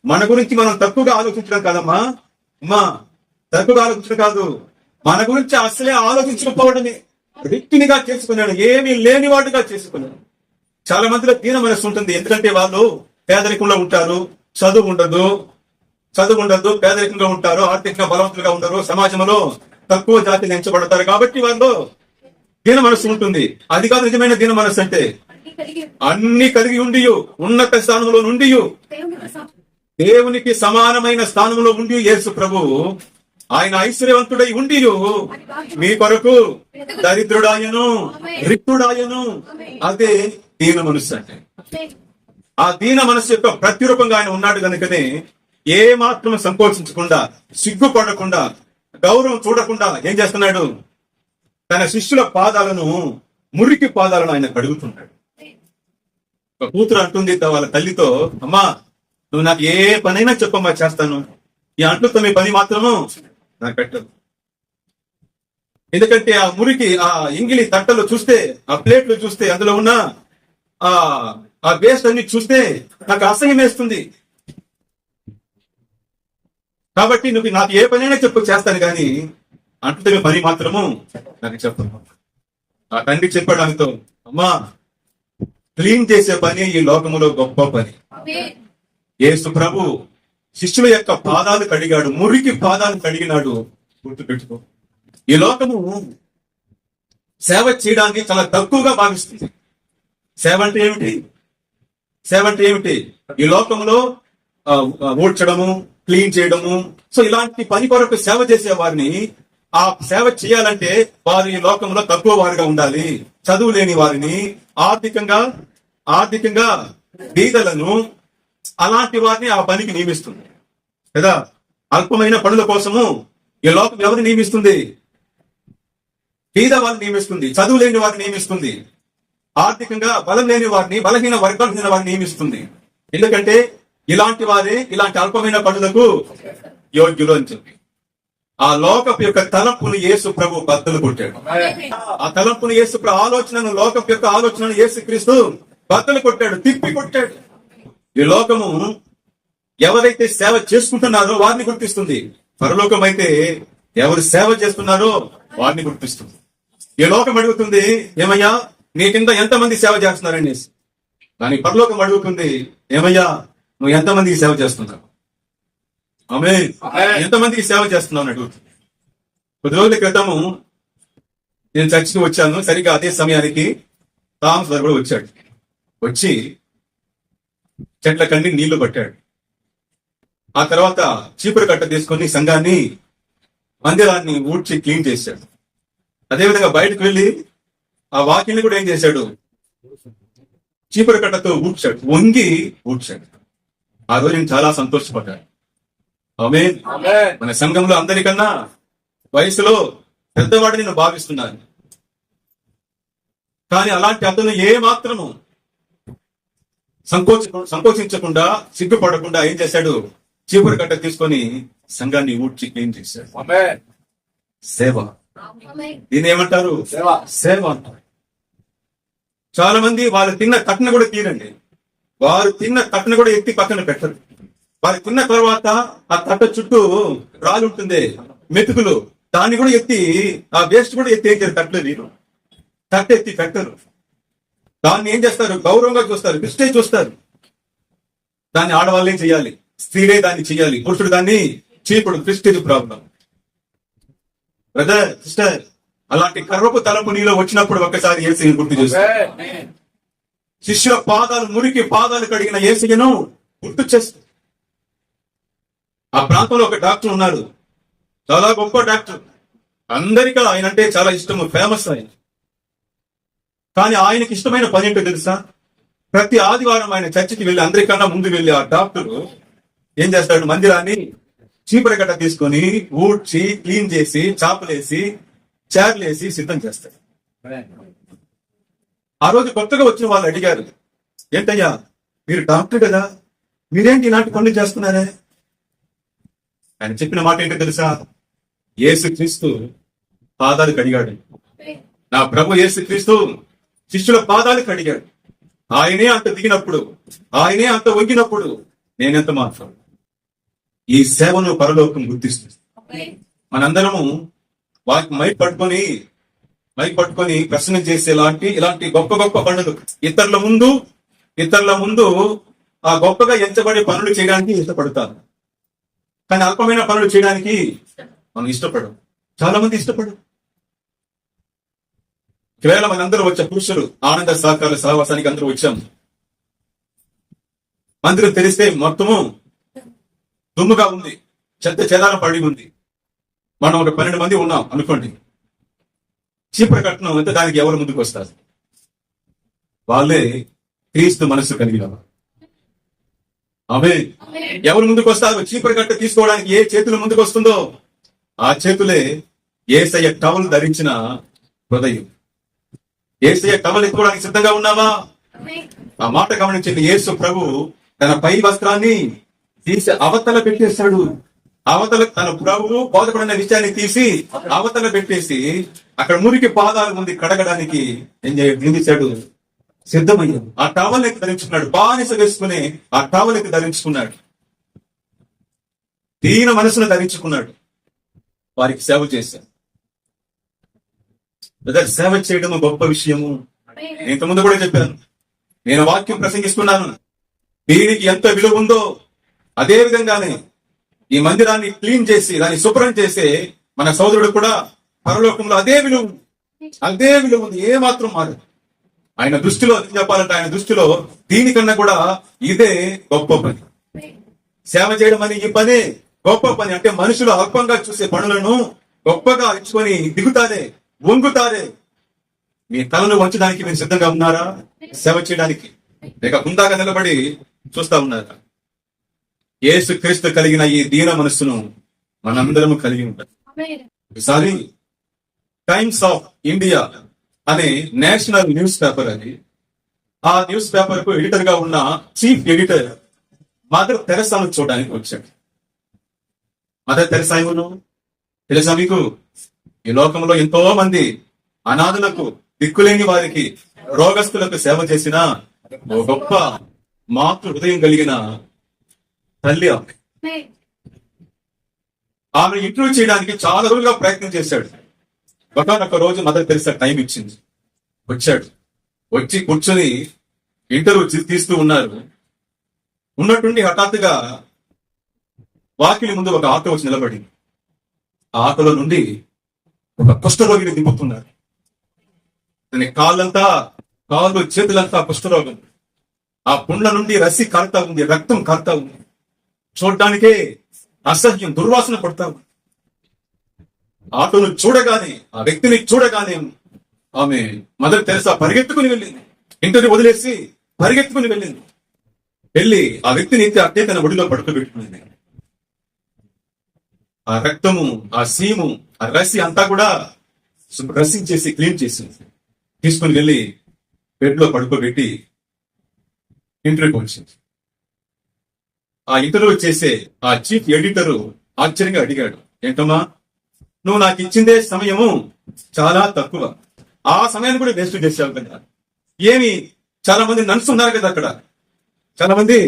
మన గురించి మనం తక్కువగా ఆలోచించడం కాదమ్మా. అమ్మా, తక్కువగా ఆలోచించడం కాదు, మన గురించి అసలే ఆలోచించకపోవడమే. రిక్తునిగా చేసుకున్నాడు, ఏమీ లేనివాడుగా చేసుకున్నాడు. చాలా మందిలో దీన మనసు ఉంటుంది. ఎందుకంటే వాళ్ళు పేదరికంలో ఉంటారు, చదువు ఉండదు, పేదరికంగా ఉంటారు, ఆర్థికంగా బలవంతులుగా ఉండరు, సమాజంలో తక్కువ జాతిని ఎంచబడతారు. కాబట్టి వాళ్ళు దీన మనసు ఉంటుంది. అది కాదు నిజమైన దీన మనసు అంటే. అన్ని కలిగి ఉండి ఉన్నత స్థానంలో నుండి దేవునికి సమానమైన స్థానంలో ఉండి యేసు ప్రభు ఆయన ఐశ్వర్యవంతుడై ఉండి మీ కొరకు దరిద్రుడాయను, రిక్తుడాయను. అదే దీన మనస్సు అంటే. ఆ దీన మనస్సు యొక్క ప్రతిరూపంగా ఆయన ఉన్నాడు కనుకనే ఏ మాత్రం సంకోచించకుండా, సిగ్గుపడకుండా, గౌరవం చూడకుండా ఏం చేస్తున్నాడు? తన శిష్యుల పాదాలను, మురికి పాదాలను ఆయన కడుగుతున్నాడు. ఒక కూతురు అంటుంది వాళ్ళ తల్లితో, అమ్మా నువ్వు నాకు ఏ పనైనా చెప్పమ్మా చేస్తాను, ఈ అంట్లతో మీ పని మాత్రము నాకు పెట్టదు. ఎందుకంటే ఆ మురికి, ఆ ఇంగిలి తట్టలు చూస్తే, ఆ ప్లేట్లు చూస్తే, అందులో ఉన్న ఆ వేస్ట్ అన్ని చూస్తే నాకు అసహ్యం వేస్తుంది. కాబట్టి నువ్వు నాకు ఏ పనైనా చెప్పు చేస్తాను, కానీ అంటున్న పని మాత్రము నాకు చెప్పను. ఆ తండ్రి చెప్పాడు ఆమెతో, అమ్మా క్లీన్ చేసే పని ఈ లోకములో గొప్ప పని. యేసు ప్రభు శిష్యుల యొక్క పాదాలు కడిగాడు, మురికి పాదాలు కడిగినాడు. గుర్తుపెట్టుకో, ఈ లోకము సేవ చేయడానికి చాలా తక్కువగా భావిస్తుంది. సేవ అంటే ఏమిటి? ఈ లోకంలో ఊడ్చడము, క్లీన్ చేయడము, సో ఇలాంటి పని కొరకు సేవ చేసే వారిని, ఆ సేవ చేయాలంటే వారు ఈ లోకంలో తక్కువ వారిగా ఉండాలి. చదువు లేని వారిని, ఆర్థికంగా బీదలను, అలాంటి వారిని ఆ పనికి నియమిస్తుంది కదా. అల్పమైన పనుల కోసము ఈ లోకం ఎవరిని నియమిస్తుంది? బీద వారిని నియమిస్తుంది, చదువు లేని వారిని నియమిస్తుంది, ఆర్థికంగా బలం లేని వారిని, బలహీన వర్గాలు చెందిన వారిని నియమిస్తుంది. ఎందుకంటే ఇలాంటి వారే ఇలాంటి అల్పమైన పనులకు యోగ్యులు అని చెప్పి ఆ లోకపు యొక్క తలంపును యేసు ప్రభు బద్దలు కొట్టాడు. ఆ తలంపును యేసు ఆలోచనను, లోకపు యొక్క ఆలోచనను యేసు క్రీస్తు బద్దలు కొట్టాడు, తిప్పి కొట్టాడు. ఈ లోకము ఎవరైతే సేవ చేసుకుంటున్నారో వారిని గుర్తిస్తుంది. పరలోకం అయితే ఎవరు సేవ చేస్తున్నారో వారిని గుర్తిస్తుంది. ఈ లోకం అడుగుతుంది, ఏమయ్యా నీ కింద ఎంతమంది సేవ చేస్తున్నారని. కానీ పరలోకం అడుగుతుంది, ఏమయ్యా నువ్వు ఎంతమందికి సేవ చేస్తున్నావు? ఆమేన్. ఎంతమందికి సేవ చేస్తున్నావు అని అడుగుతుంది. కొద్ది రోజుల క్రితము నేను చర్చికి వచ్చాను. సరిగ్గా అదే సమయానికి థామస్ గారు కూడా వచ్చాడు. వచ్చి చెట్ల కండి నీళ్లు పట్టాడు. ఆ తర్వాత చీపురు కట్ట తీసుకొని సంఘాన్ని, మందిరాన్ని ఊడ్చి క్లీన్ చేశాడు. అదేవిధంగా బయటకు వెళ్లి ఆ వాకిల్ని కూడా ఏం చేశాడు? చీపురు కట్టతో ఊడ్చాడు, వంగి ఊడ్చాడు. ఆ రోజు నేను చాలా సంతోషపడ్డాను. ఆమేన్. మన సంఘంలో అందరికన్నా వయసులో పెద్దవాడిని నేను భావిస్తున్నాను. కానీ అలాంటి అతను ఏ మాత్రము సంకోచించకుండా, సిగ్గుపడకుండా ఏం చేశాడు? చీపురు కట్ట తీసుకొని సంఘాన్ని ఊడ్చి క్లీన్ చేశాడు. సేవ. దీన్ని ఏమంటారు? సేవ అంటారు. చాలా మంది వాళ్ళు తిన్న తట్టను కూడా తీరండి. వారు తిన్న తట్టను కూడా ఎత్తి పక్కన పెట్టరు. వారు తిన్న తర్వాత ఆ తట్ట చుట్టూ రాళ్ళు ఉంటుంది, మెతుకులు, దాన్ని కూడా ఎత్తి, ఆ వేస్ట్ కూడా ఎత్తి ఏం తట్టలు వీరు తట్ట ఎత్తి పెట్టరు. దాన్ని ఏం చేస్తారు? గౌరవంగా చూస్తారు, ప్రెస్టేజ్ చూస్తారు. దాన్ని ఆడవాళ్ళే చేయాలి, స్త్రీలే దాన్ని చేయాలి, పురుషుడు దాన్ని చేయకూడదు. Prestige problem. బ్రదర్, సిస్టర్, అలాంటి కర్రపు తలపు నీలో వచ్చినప్పుడు ఒక్కసారి యేసుని గుర్తు చేస్తారు. శిష్యుల పాదాలు, మురికి పాదాలు కడిగిన యేసును గుర్తు చేస్తారు. ఆ ప్రాంతంలో ఒక డాక్టర్ ఉన్నారు, చాలా గొప్ప డాక్టర్. అందరికీ ఆయన అంటే చాలా ఇష్టము, ఫేమస్ ఆయన. కానీ ఆయనకి ఇష్టమైన పని ఏంటో తెలుసా? ప్రతి ఆదివారం ఆయన చర్చికి వెళ్ళి, అందరికన్నా ముందు వెళ్ళి ఆ డాక్టర్ ఏం చేస్తాడు? మందిరాన్ని చీపురగడ్డ తీసుకొని ఊడ్చి క్లీన్ చేసి, చాపలేసి, చైర్లేసి సిద్ధం చేస్తాడు. ఆ రోజు కొత్తగా వచ్చిన వాళ్ళు అడిగారు, ఏంటయ్యా మీరు డాక్టర్ కదా, మీరేంటి ఇలాంటి పనులు చేస్తున్నారే? ఆయన చెప్పిన మాట ఏంటో తెలుసా? యేసు క్రీస్తు పాదాలు కడిగాడు. నా ప్రభు యేసు క్రీస్తు శిష్యుల పాదాలు కడిగాడు. ఆయనే అంత దిగినప్పుడు, ఆయనే అంత వంగినప్పుడు నేనెంత మాత్రం. ఈ సేవను పరలోకం గుర్తిస్తుంది. మనందరము వాటికి మైక్ పట్టుకొని ప్రశ్న చేసేలాంటి ఇలాంటి గొప్ప గొప్ప పనులు ఇతరుల ముందు ఆ గొప్పగా ఎంచబడే పనులు చేయడానికి ఇష్టపడతారు. కానీ అల్పమైన పనులు చేయడానికి మనం ఇష్టపడం. చాలా మంది ఇష్టపడరు. కేవలం మనందరూ వచ్చే పురుషులు ఆనంద సహకార సహవాసానికి అందరూ వచ్చాం. మందిరం తెరిస్తే మొత్తము దుమ్ముగా ఉంది, చెత్త చెదారం పడి ఉంది. మనం ఒక 12 మంది ఉన్నాం అనుకోండి. చీపురు కట్టడం అంటే దానికి ఎవరు ముందుకు వస్తారు? వాళ్ళే క్రీస్తు మనస్సు కలిగిన. ఆమేన్. ఎవరు ముందుకు వస్తారు? చీపురు కట్ట తీసుకోవడానికి ఏ చేతులు ముందుకు వస్తుందో ఆ చేతులే యేసయ్య టవల్ ధరించిన హృదయం. యేసయ్య టవల్ ఎత్తుకోవడానికి సిద్ధంగా ఉన్నావా? ఆ మాట గమనించండి. యేసు ప్రభు తన పై వస్త్రాన్ని తీసి అవతల పెట్టేశాడు. అవతల తన ప్రభువు బోధపడిన విషయాన్ని తీసి అవతల పెట్టేసి అక్కడ మురికి పాదాలు ఉంది కడగడానికి ఏం చేశాడు? సిద్ధమయ్యాడు. ఆ టవల్ ఎక్కి ధరించుకున్నాడు. బానిస వేసుకుని ఆ టవల్ ఎక్కి ధరించుకున్నాడు. దీన మనసును ధరించుకున్నాడు. వారికి సేవ చేశాడు. సేవ చేయడం గొప్ప విషయము. ఇంతకుముందు కూడా చెప్పాను, నేను వాక్యం ప్రసంగిస్తున్నాను. దీనికి ఎంత విలువ ఉందో అదే విధంగానే ఈ మందిరాన్ని క్లీన్ చేసి దాన్ని శుభ్రం చేసే మన సోదరుడు కూడా పరలోకంలో అదే విలువ ఉంది. ఏ మాత్రం మారదు. ఆయన దృష్టిలో చెప్పాలంటే, ఆయన దృష్టిలో దీనికన్నా కూడా ఇదే గొప్ప పని. సేవ చేయడం అని ఈ పని గొప్ప పని. అంటే మనుషులు అల్పంగా చూసే పనులను గొప్పగా ఇచ్చుకొని దిగుతారే, వంగుతారే. మీ తలను వంచడానికి మీరు సిద్ధంగా ఉన్నారా? సేవ చేయడానికి లేక ముందాగా నిలబడి చూస్తా ఉన్నారా? యేసు క్రీస్తు కలిగిన ఈ దీన మనస్సును మనందరము కలిగి ఉంటాం. ఒకసారి టైమ్స్ ఆఫ్ ఇండియా అనే నేషనల్ న్యూస్ పేపర్ అది. ఆ న్యూస్ పేపర్ కు ఎడిటర్ గా ఉన్న చీఫ్ ఎడిటర్ మదర్ తెరెసాను చూడడానికి వచ్చాడు. మదర్ తెరెసా ఏమను తెలుసా మీకు? ఈ లోకంలో ఎంతో మంది అనాథులకు, దిక్కులేని వారికి, రోగస్తులకు సేవ చేసిన ఓ గొప్ప మాతృ హృదయం కలిగిన తల్లి ఆమె. ఆమె ఇంటర్వ్యూ చేయడానికి చాలా రోజులుగా ప్రయత్నం చేశాడు. ఒకనొక రోజు మదర్ తెరెసా టైం ఇచ్చింది. వచ్చి కూర్చొని ఇంటర్వ్యూ తీస్తూ ఉన్నారు. ఉన్నట్టుండి హఠాత్తుగా వాకిలి ముందు ఒక ఆటో వచ్చి నిలబడింది. ఆ ఆటోలో నుండి ఒక కుష్ఠరోగిని దింపుతున్నారు. కాళ్ళు చేతులంతా కుష్ఠరోగం. ఆ పుండ్ల నుండి రసి కారుతా ఉంది, రక్తం కారుతా ఉంది. చూడడానికే అసహ్యం, దుర్వాసన పడతా ఉంది. ఆటోను చూడగానే, ఆ వ్యక్తిని చూడగానే ఆమె మదర్ తెరెసా పరిగెత్తుకుని వెళ్ళింది, ఇంటిని వదిలేసి పరిగెత్తుకుని వెళ్ళింది. వెళ్ళి ఆ వ్యక్తిని అట్టే తన ఒడిలో పడుకోబెట్టుకునింది. ఆ రక్తము, ఆ సీము, ఆ రసి అంతా కూడా డ్రెస్సింగ్ చేసి క్లీన్ చేసి తీసుకుని వెళ్ళి బెడ్ లో పడుకోబెట్టి ఇంటర్వ్యూకి వచ్చింది. ఆ ఇంటర్వ్యూ చేసే ఆ చీఫ్ ఎడిటర్ ఆశ్చర్యంగా అడిగాడు, ఏంటమ్మా నువ్వు నాకు ఇచ్చిందే సమయము చాలా తక్కువ, ఆ సమయాన్ని కూడా వేస్ట్ చేసావు కదా. ఏమి చాలా మంది నర్సులు ఉన్నారు కదా, అక్కడ చాలా మంది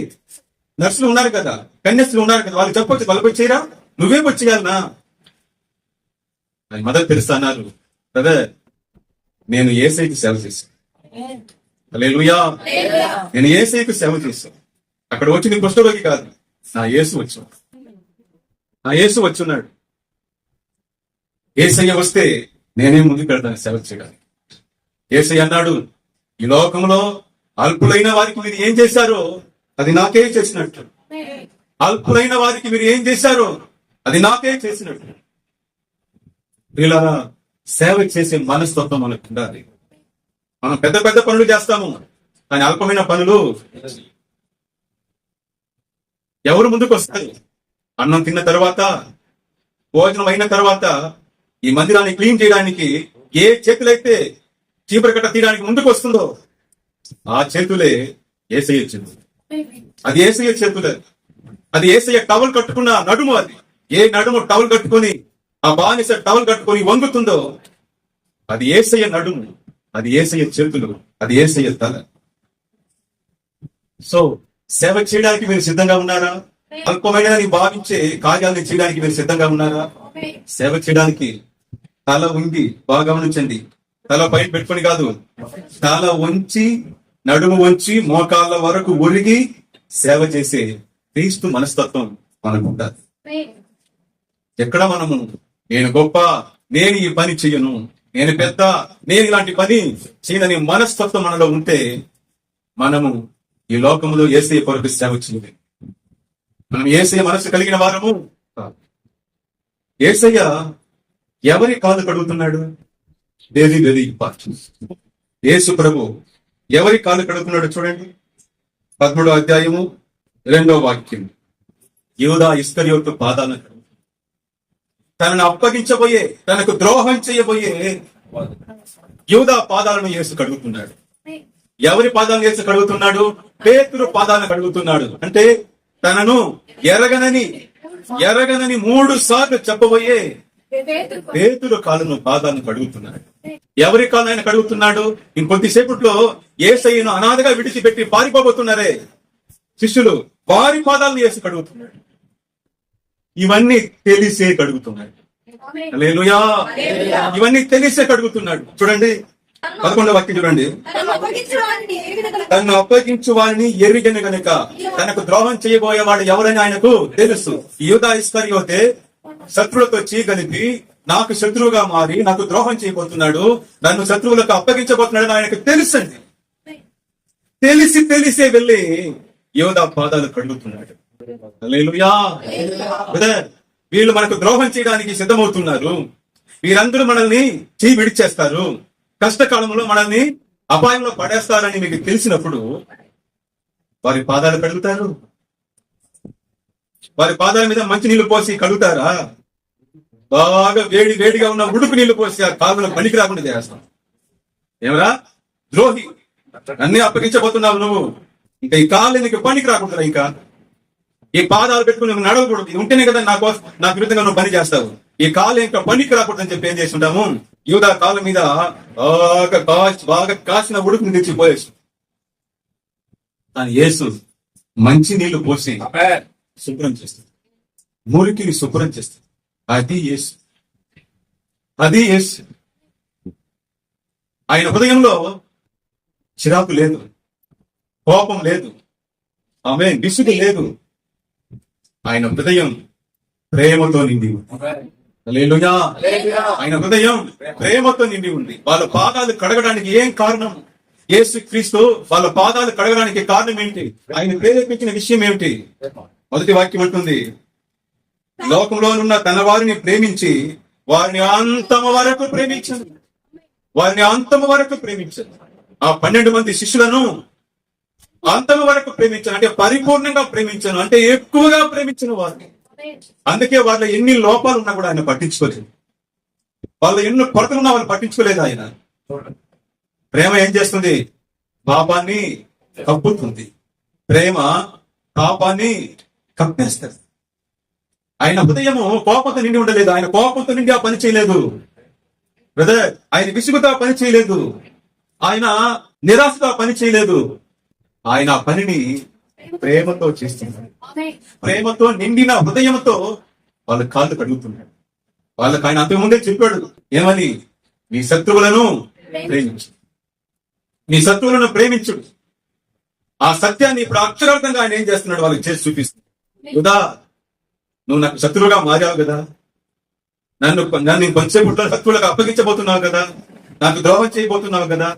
నర్సులు ఉన్నారు కదా, కన్యస్సులు ఉన్నారు కదా, వాళ్ళు చెప్పొచ్చు, వాళ్ళకి వచ్చేయరా, నువ్వే వచ్చేయాలనా? అని మదర్ తెరెసా అన్నారు, బ్రదర్ నేను యేసయ్యకి సేవ చేశాను. హల్లెలూయా. నేను యేసయ్యకు సేవ చేశాను. అక్కడ వచ్చింది కుష్ఠరోగి కాదు, నా యేసు వచ్చాడు. నా యేసు వచ్చున్నాడు. యేసయ్య వస్తే నేనే ముందుకు పెడతాను సేవ చేయడానికి. యేసయ్య అన్నాడు, ఈ లోకంలో అల్పులైన వారికి మీరు ఏం చేశారో అది నాకే చేసినట్టు. అల్పులైన వారికి మీరు ఏం చేశారో అది నాకే చేసినట్టు. ఇలా సేవ చేసే మనస్తత్వం మనకు ఉండాలి. మనం పెద్ద పెద్ద పనులు చేస్తాము, కానీ అల్పమైన పనులు ఎవరు ముందుకు వస్తారు? అన్నం తిన్న తర్వాత, భోజనం అయిన తర్వాత ఈ మందిరాన్ని క్లీన్ చేయడానికి ఏ చేతులైతే చీపురు కట్ట తీయడానికి ముందుకు వస్తుందో ఆ చేతులే యేసయ్య చేతులు. అది యేసయ్య చేతులే. అది యేసయ్య టవల్ కట్టుకున్న నడుము. అది ఏ నడుము టవల్ కట్టుకొని, ఆ బానిస టవల్ కట్టుకొని వంగుతుందో అది యేసయ్య నడుము, అది యేసయ్య చేతులు, అది యేసయ్య తల. సో సేవ చేయడానికి మీరు సిద్ధంగా ఉన్నారా? అల్పమైన భావించే కార్యాలను చేయడానికి మీరు సిద్ధంగా ఉన్నారా? సేవ చేయడానికి తల ఉంగి బాగా గమనించండి, తల పైన పెట్టుకొని కాదు, తల వంచి నడుము వంచి మోకాళ్ళ వరకు ఒరిగి సేవ చేసే క్రీస్తు మనస్తత్వం మనకు ఉండాలి. ఎక్కడ మనము నేను గొప్ప, నేను ఈ పని చెయ్యను, నేను పెద్ద, నేను ఇలాంటి పని చేయనని మనస్తత్వం మనలో ఉంటే మనము ఈ లోకంలో యేసయ్య కొరకు సేవ చేయలేదు. మనం యేసయ్య మనసు కలిగిన వారము. యేసయ్య ఎవరి కాలు కడుగుతున్నాడు? Very very important. యేసు ప్రభు ఎవరి కాలు కడుగుతున్నాడు చూడండి. 13వ అధ్యాయము 2వ వాక్యం. యూదా ఇస్కరియోతు పాదాలను కడుగుతున్నాడు. తనను అప్పగించబోయే, తనకు ద్రోహం చేయబోయే యూదా పాదాలను యేసు కడుగుతున్నాడు. ఎవరి పాదాలను యేసు కడుగుతున్నాడు? పేతురు పాదాలను కడుగుతున్నాడు. అంటే తనను ఎరగనని 3 సార్లు చెప్పబోయే పేతురు కాళ్ళను, పాదాలను కడుగుతున్నాడు. ఎవరి కాళ్ళను ఆయన కడుగుతున్నాడు? ఇంకొద్దిసేపట్లో యేసయ్యను అనాథగా విడిచిపెట్టి పారిపోబోతున్నారే శిష్యులు, వారి పాదాలను యేసు కడుగుతున్నాడు. ఇవన్నీ తెలిసే కడుగుతున్నాడు. హల్లెలూయా. ఇవన్నీ తెలిసే కడుగుతున్నాడు. చూడండి 11వ వాక్యం చూడండి. తనను అప్పగించు వారిని ఎరిగిన గనుక తనకు ద్రోహం చేయబోయేవాడు ఎవరని ఆయనకు తెలుసు. యూదా ఇస్కరియోతే శత్రువులతో చీగలిపి నాకు శత్రువుగా మారి నాకు ద్రోహం చేయబోతున్నాడు, నన్ను శత్రువులకు అప్పగించబోతున్నాడు ఆయనకు తెలుసండి. తెలిసే వెళ్ళి యూదా పాదాలు కడుగుతున్నాడు. హల్లెలూయా. వీళ్ళు మనకు ద్రోహం చేయడానికి సిద్ధమవుతున్నారు, వీరందరూ మనల్ని చేయి విడిచేస్తారు, కష్టకాలంలో మనల్ని అపాయంలో పడేస్తారని మీకు తెలిసినప్పుడు వారి పాదాలు కడుగుతారు. వారి పాదాల మీద మంచి నీళ్లు పోసి కడుగుతారా? బాగా వేడిగా ఉన్న ఉడుకు నీళ్లు పోసి ఆ కాళ్ళలో పనికి రాకుండా చేస్తాం. ఏమరా ద్రోహి, అన్ని అప్పగించబోతున్నావు నువ్వు, ఇంకా ఈ కాళ్ళు నీకు పనికి రాకుండా, ఇంకా ఈ పాదాలు పెట్టుకుని నువ్వు నడవకూడదు, ఇది ఉంటేనే కదా నాకు విరుద్ధంగా నువ్వు పని చేస్తావు, ఈ కాళ్ళు ఇంకా పనికి రాకూడదు అని చెప్పి ఏం చేస్తుంటాము? యూదా కాళ్ళ మీద బాగా కాసిన ఉడుకుని తెచ్చిపోయేసి కానీ యేసు మంచి నీళ్లు పోసి శుభ్రం చేస్తుంది, మురికిని శుభ్రం చేస్తుంది. అది యేసు, అది యేసు. ఆయన హృదయంలో చిరాకు లేదు, కోపం లేదు, ఆమె విసుగు లేదు. ఆయన హృదయం ప్రేమతో నిండి ఉంది. హల్లెలూయా. ఆయన హృదయం ప్రేమతో నిండి ఉంది. వాళ్ళ పాదాలు కడగడానికి ఏం కారణం? యేసు క్రీస్తు వాళ్ళ పాదాలు కడగడానికి కారణం ఏంటి? ఆయన ప్రేరేపించిన విషయం ఏమిటి? మొదటి వాక్యం అంటుంది, లోకంలో ఉన్న తన వారిని ప్రేమించి వారిని అంతమ వరకు ప్రేమించాడు. వారిని అంతము వరకు ప్రేమించాను. ఆ 12 మంది శిష్యులను అంతము వరకు ప్రేమించాను, అంటే పరిపూర్ణంగా ప్రేమించాను, అంటే ఎక్కువగా ప్రేమించిన వారిని. అందుకే వాళ్ళ ఎన్ని లోపాలు ఉన్నా కూడా ఆయన పట్టించుకోలేదు. వాళ్ళ ఎన్ని కొరతలు ఉన్నా వాళ్ళు పట్టించుకోలేదు. ఆయన ప్రేమ ఏం చేస్తుంది? పాపాన్ని కప్పుతుంది. ప్రేమ పాపాన్ని కప్పేస్తుంది. ఆయన హృదయము కోపంతో నిండి ఉండలేదు. ఆయన కోపంతో నిండి ఆ పని చేయలేదు బ్రదర్. ఆయన విసుగుతో పని చేయలేదు. ఆయన నిరాశతో పని చేయలేదు. ఆయన ఆ పనిని ప్రేమతో చేస్తున్నాడు. ప్రేమతో నిండిన హృదయంతో వాళ్ళ కాళ్ళు కడుగుతున్నాడు. వాళ్ళకి ఆయన అంతకుముందే చెప్పాడు ఏమని? నీ శత్రువులను ప్రేమించు, నీ శత్రువులను ప్రేమించుడు. ఆ సత్యాన్ని ఇప్పుడు అక్షరార్థంగా ఆయన ఏం చేస్తున్నాడు? వాళ్ళకి చేసి చూపిస్తుంది. యుధా, నువ్వు నాకు శత్రువుగా మారావు కదా, నన్ను కొంచెం శత్రువులకు అప్పగించబోతున్నావు కదా, నాకు ద్రోహం చేయబోతున్నావు కదా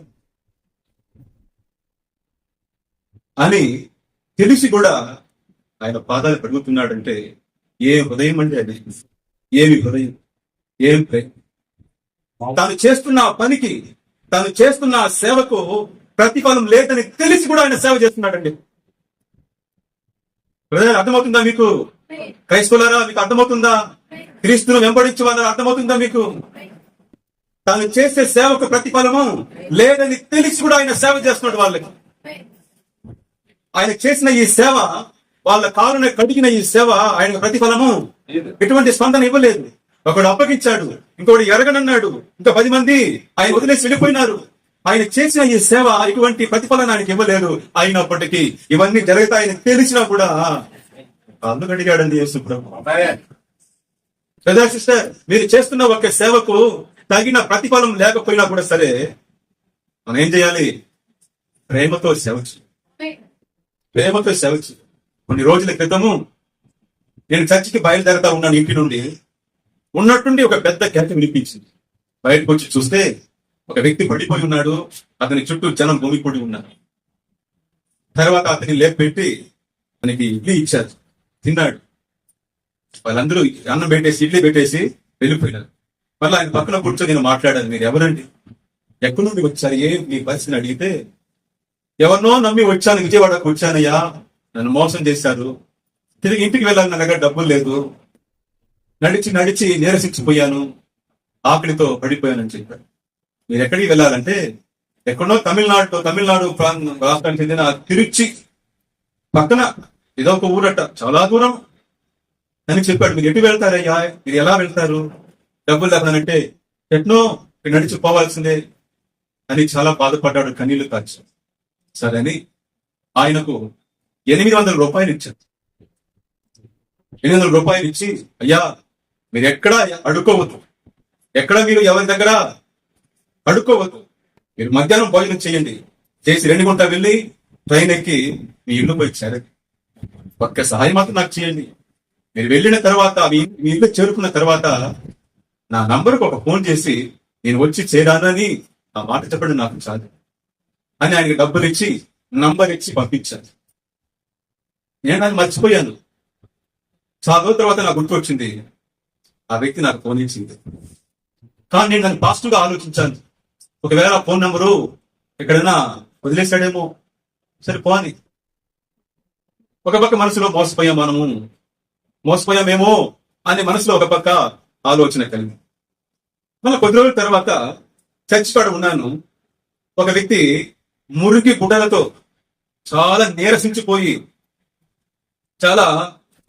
అని తెలిసి కూడా ఆయన పాదాలు కడుగుతున్నాడంటే ఏ హృదయం అంటే అది! ఏమి హృదయం, ఏం ప్రేమ! తాను చేస్తున్న ఆ పనికి, తాను చేస్తున్న ఆ సేవకు ప్రతిఫలం లేదని తెలిసి కూడా ఆయన సేవ చేస్తున్నాడండి. బ్రదర్, అర్థమవుతుందా మీకు? క్రైస్తవులారా, మీకు అర్థమవుతుందా? క్రీస్తును వెంబడించే వాళ్ళ అర్థమవుతుందా మీకు? తాను చేసే సేవకు ప్రతిఫలము లేదని తెలిసి కూడా ఆయన సేవ చేస్తున్నాడు వాళ్ళకి. ఆయన చేసిన ఈ సేవ, వాళ్ళ కారుని కడిగిన ఈ సేవ, ఆయన ప్రతిఫలము ఎటువంటి స్పందన ఇవ్వలేదు. ఒకడు అప్పగించాడు, ఇంకోటి ఎరగనన్నాడు, ఇంకా 10 మంది ఆయన వదిలేసి వెళ్ళిపోయినారు. ఆయన చేసిన ఈ సేవ ఎటువంటి ప్రతిఫలన ఆయనకి ఇవ్వలేదు. అయినప్పటికీ ఇవన్నీ జరుగుతాయని తెలిసినా కూడా కళ్ళు కడిగాడండి యేసు ప్రభు. బ్రదర్, సిస్టర్, మీరు చేస్తున్న ఒక సేవకు తగిన ప్రతిఫలం లేకపోయినా కూడా సరే, మనం ఏం చేయాలి? ప్రేమతో సేవ చేయాలి. ప్రేమతో సేవ చేయాలి. కొన్ని రోజుల క్రితము నేను చర్చికి బయలుదేరుతా ఉన్నాను. ఇంటి నుండి ఉన్నట్టుండి ఒక పెద్ద కేక వినిపించింది. బయటకు వచ్చి చూస్తే ఒక వ్యక్తి పడిపోయి ఉన్నాడు. అతని చుట్టూ జనం భూమిపడి ఉన్నారు. తర్వాత అతని లేపెట్టి అతనికి ఇడ్లీ ఇచ్చారు, తిన్నాడు. వాళ్ళందరూ అన్నం పెట్టేసి ఇడ్లీ పెట్టేసి వెళ్ళిపోయినారు. మళ్ళీ ఆయన పక్కన కూర్చొని నేను మాట్లాడాను. మీరు ఎవరండి, ఎక్కడి నుండి వచ్చారు, ఏ మీ పరిస్థితిని అడిగితే, ఎవరినో నమ్మి వచ్చాను, విజయవాడకు వచ్చానయ్యా, నన్ను మోసం చేశారు, తిరిగి ఇంటికి వెళ్ళాలి, నా దగ్గర డబ్బులు లేదు, నడిచి నడిచి నీరసించిపోయాను, ఆకలితో పడిపోయానని చెప్పారు. మీరు ఎక్కడికి వెళ్ళాలంటే, ఎక్కడో తమిళనాడు రాష్ట్రానికి చెందిన తిరుచి పక్కన ఏదో ఒక ఊరట, చాలా దూరం అని చెప్పాడు. మీరు ఎటు వెళ్తారయ్యా, మీరు ఎలా వెళ్తారు, డబ్బులు లేకనంటే, ఎట్నో నడిచి పోవాల్సిందే అని చాలా బాధపడ్డాడు, కన్నీళ్లు కాచి. సరే అని ఆయనకు 800 రూపాయలు ఇచ్చారు. 800 రూపాయలు ఇచ్చి, అయ్యా మీరు ఎక్కడ అడుక్కోవద్దు, ఎక్కడ మీరు ఎవరి దగ్గర అడుక్కోవద్దు, మీరు మధ్యాహ్నం భోజనం చేయండి, చేసి 2 గంటల వెళ్ళి ట్రైన్ ఎక్కి మీ ఇల్లు పోయి చేరండి, ఒక్క సహాయం మాత్రం నాకు చేయండి. మీరు వెళ్ళిన తర్వాత, మీ ఇల్లు చేరుకున్న తర్వాత నా నంబర్కు ఒక ఫోన్ చేసి నేను వచ్చి చేరానని ఆ మాట చెప్పండి, నాకు చాలు అని ఆయనకి డబ్బులు ఇచ్చి నంబర్ ఇచ్చి పంపించాను. నేను అది మర్చిపోయాను. చాలా రోజుల తర్వాత నాకు గుర్తు వచ్చింది, ఆ వ్యక్తి నాకు ఫోన్ ఇచ్చింది. కానీ నేను దాన్ని పాజిటివ్గా ఆలోచించాను. ఒకవేళ ఫోన్ నంబరు ఎక్కడైనా వదిలేశాడేమో, సరే పోని. ఒక పక్క మనసులో మోసపోయామేమో అని మనసులో ఒక పక్క ఆలోచన కలిగింది. మళ్ళీ కొద్ది రోజుల తర్వాత చర్చి కాడ ఉన్నాను. ఒక వ్యక్తి మురికి గుడ్డలతో చాలా నీరసించిపోయి చాలా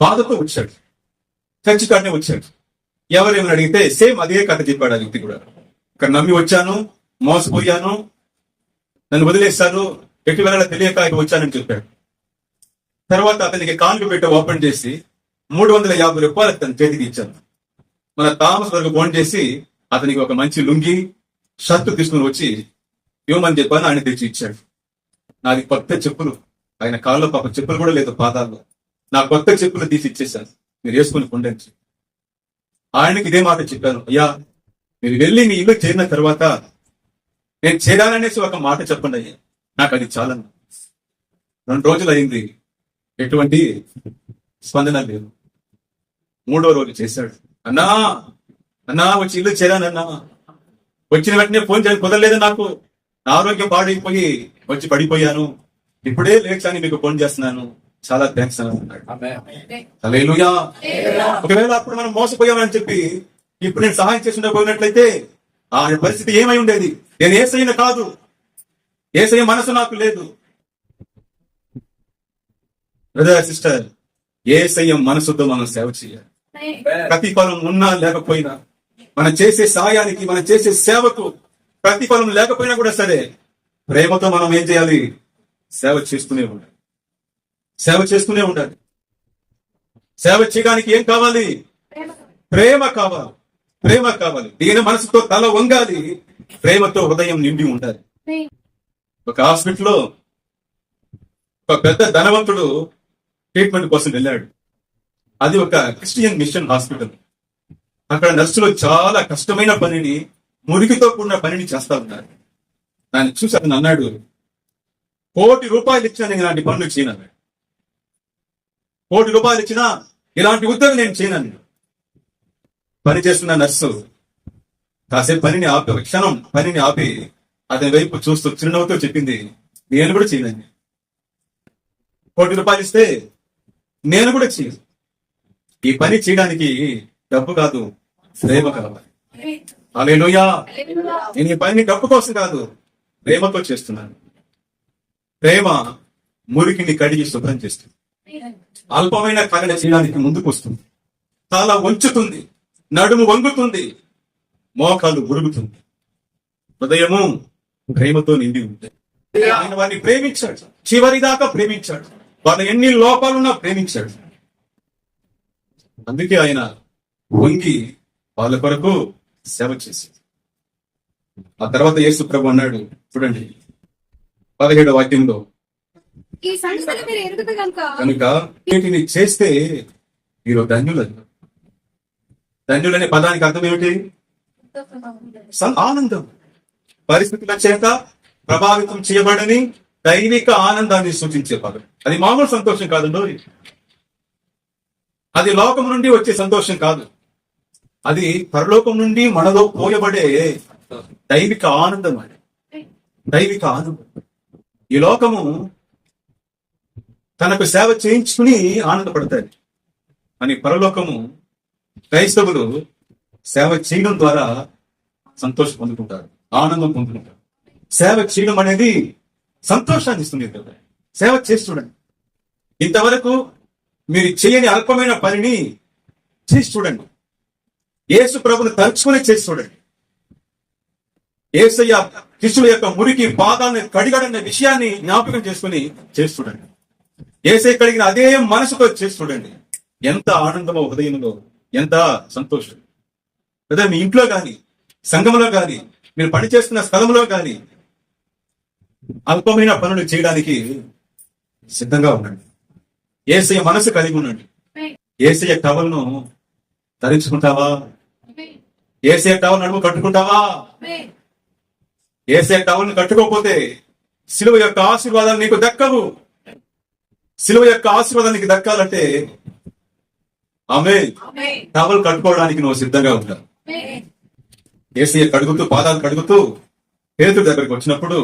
బాధతో వచ్చాడు. చర్చి కాడనే వచ్చాడు. ఎవరేమని అడిగితే సేమ్ అదే కథ చెప్పాడు ఆ వ్యక్తి కూడా. ఇక్కడ నమ్మి వచ్చాను, మోసపోయాను, నన్ను వదిలేశాను, ఎటు వెళ్ళాలో తెలియక వచ్చానని చెప్పాడు. తర్వాత అతనికి కాన్పు పెట్టి ఓపెన్ చేసి 350 రూపాయలు తన చేతికి ఇచ్చాను. మన థామస్ వరకు ఫోన్ చేసి అతనికి ఒక మంచి లుంగి, షర్టు తీసుకుని వచ్చి ఇవ్వమని చెప్పాను. ఆయన తెచ్చి ఇచ్చాడు. నాది కొత్త చెప్పులు, ఆయన కాళ్ళలో పాప చెప్పులు కూడా లేదు, పాదాల్లో. నా కొత్త చెప్పులు తీసి ఇచ్చేసాను, మీరు వేసుకుని కొండని. ఆయనకి ఇదే మాట చెప్పాను, అయ్యా మీరు వెళ్ళి మీ ఇల్లు చేరిన తర్వాత నేను చేరాననేసి ఒక మాట చెప్పండి అయ్యా, నాకు అది చాలన్నా. 2 రోజులు అయింది, ఎటువంటి స్పందన లేదు. 3వ రోజు చేశాడు. అన్నా వచ్చి ఇల్లు చేరానన్నా, వచ్చిన వెంటనే ఫోన్ చేసి కుదరలేదు, నాకు నా ఆరోగ్యం పాడైపోయి వచ్చి పడిపోయాను, ఇప్పుడే లేచాని మీకు ఫోన్ చేస్తున్నాను, చాలా థ్యాంక్స్ అని అన్నాడు. హల్లెలూయా. ఒకవేళ అప్పుడు మనం మోసపోయామని చెప్పి ఇప్పుడు నేను సహాయం చేసి పోయినట్లయితే ఆ పరిస్థితి ఏమై ఉండేది? నేను యేసయ్యను కాదు, యేసయ్య మనసు నాకు లేదు. బ్రదర్ సిస్టర్, యేసయ్య మనసుతో మనం సేవ చేయాలి. ప్రతిఫలం ఉన్నా లేకపోయినా, మనం చేసే సహాయానికి, మనం చేసే సేవకు ప్రతిఫలం లేకపోయినా కూడా సరే, ప్రేమతో మనం ఏం చేయాలి? సేవ చేస్తూనే ఉండాలి. సేవ చేస్తూనే ఉండాలి. సేవ చేయడానికి ఏం కావాలి? ప్రేమ కావాలి. ప్రేమ కావాలి. దీని మనసుతో తల వంగాలి, ప్రేమతో హృదయం నిండి ఉండాలి. ఒక హాస్పిటల్లో ఒక పెద్ద ధనవంతుడు ట్రీట్మెంట్ కోసం వెళ్ళాడు. అది ఒక క్రిస్టియన్ మిషన్ హాస్పిటల్. అక్కడ నర్సులు చాలా కష్టమైన పనిని, మురికితో కూడిన పనిని చేస్తా ఉన్నారు. దాన్ని చూసి అతను అన్నాడు, ₹1,00,00,000 ఇచ్చినా నేను ఇలాంటి పనులు చేయను. ₹1,00,00,000 ఇచ్చినా ఇలాంటి ఉద్యోగం నేను చేయను. పని చేస్తున్న నర్సు కాసేపు పనిని ఆపి, ఒక క్షణం పనిని ఆపి అతని వైపు చూస్తూ చిరునవ్వుతో చెప్పింది, నేను కూడా చేయనండి. ₹1,00,00,000 ఇస్తే నేను కూడా చేయను. ఈ పని చేయడానికి డబ్బు కాదు, ప్రేమ కావాలి. హల్లెలూయా. నేను ఈ పనిని డబ్బు కోసం కాదు, ప్రేమతో చేస్తున్నాను. ప్రేమ మురికిని కడిగి శుభ్రం చేస్తుంది. అల్పమైన కార్యం చేయడానికి ముందుకు వస్తుంది. తల వంచుతుంది, నడుము వంగుతుంది, మోకాలు ఉరుగుతుంది. హృదయము ప్రేమతో నిండి ఉంది. ఆయన వారిని ప్రేమించాడు, చివరి దాకా ప్రేమించాడు. వాళ్ళ ఎన్ని లోపాలున్నా ప్రేమించాడు. అందుకే ఆయన వంగి వాళ్ళ కొరకు సేవ చేశాడు. ఆ తర్వాత యేసు ప్రభు అన్నాడు, చూడండి 17వ వాక్యంలో, కనుక వీటిని చేస్తే మీరు ధన్యులని. ధన్యులనే పదానికి అర్థం ఏమిటి? ఆనందం. పరిస్థితుల చేత ప్రభావితం చేయబడని దైవిక ఆనందాన్ని సూచించే పదం. అది మామూలు సంతోషం కాదండి, అది లోకం నుండి వచ్చే సంతోషం కాదు. అది పరలోకం నుండి మనలో పోయబడే దైవిక ఆనందం. అది దైవిక ఆనందం. ఈ లోకము తనకు సేవ చేయించుకుని ఆనందపడతాయి అని పరలోకము క్రైస్తవులు సేవ చేయడం ద్వారా సంతోషం పొందుకుంటారు, ఆనందం పొందుకుంటారు. సేవ చేయడం అనేది సంతోషాన్ని ఇస్తుంది కదా. సేవ చేసి చూడండి. ఇంతవరకు మీరు చేయని అల్పమైన పనిని చేసి చూడండి. యేసు ప్రభుని తలుచుకుని చేసి చూడండి. యేసయ్య శిష్యుల యొక్క మురికి పాదాలను కడిగడన్న విషయాన్ని జ్ఞాపకం చేసుకుని చేసి చూడండి. యేసయ్య కడిగిన అదే మనసుతో చేసి చూడండి. ఎంత ఆనందమో హృదయంలో, ఎంత సంతోషం. లేదా మీ ఇంట్లో కానీ, సంఘంలో కానీ, మీరు పనిచేస్తున్న స్థలంలో కానీ అల్పమైన పనులు చేయడానికి సిద్ధంగా ఉండండి. యేసయ్య మనసు కలిగి ఉండండి. యేసయ్య టవల్ను ధరించుకుంటావా? యేసయ్య టవల్ నడుము కట్టుకుంటావా? యేసయ్య టవల్ను కట్టుకోకపోతే సిలువ యొక్క ఆశీర్వాదాలు నీకు దక్కవు. సిలువ యొక్క ఆశీర్వాదాలు నీకు దక్కాలంటే ఆమేన్, టవల్ కట్టుకోవడానికి నువ్వు సిద్ధంగా ఉంటావు. యేసయ్య కడుగుతూ, పాదాలు కడుగుతూ పేతురు దగ్గరికి వచ్చినప్పుడు,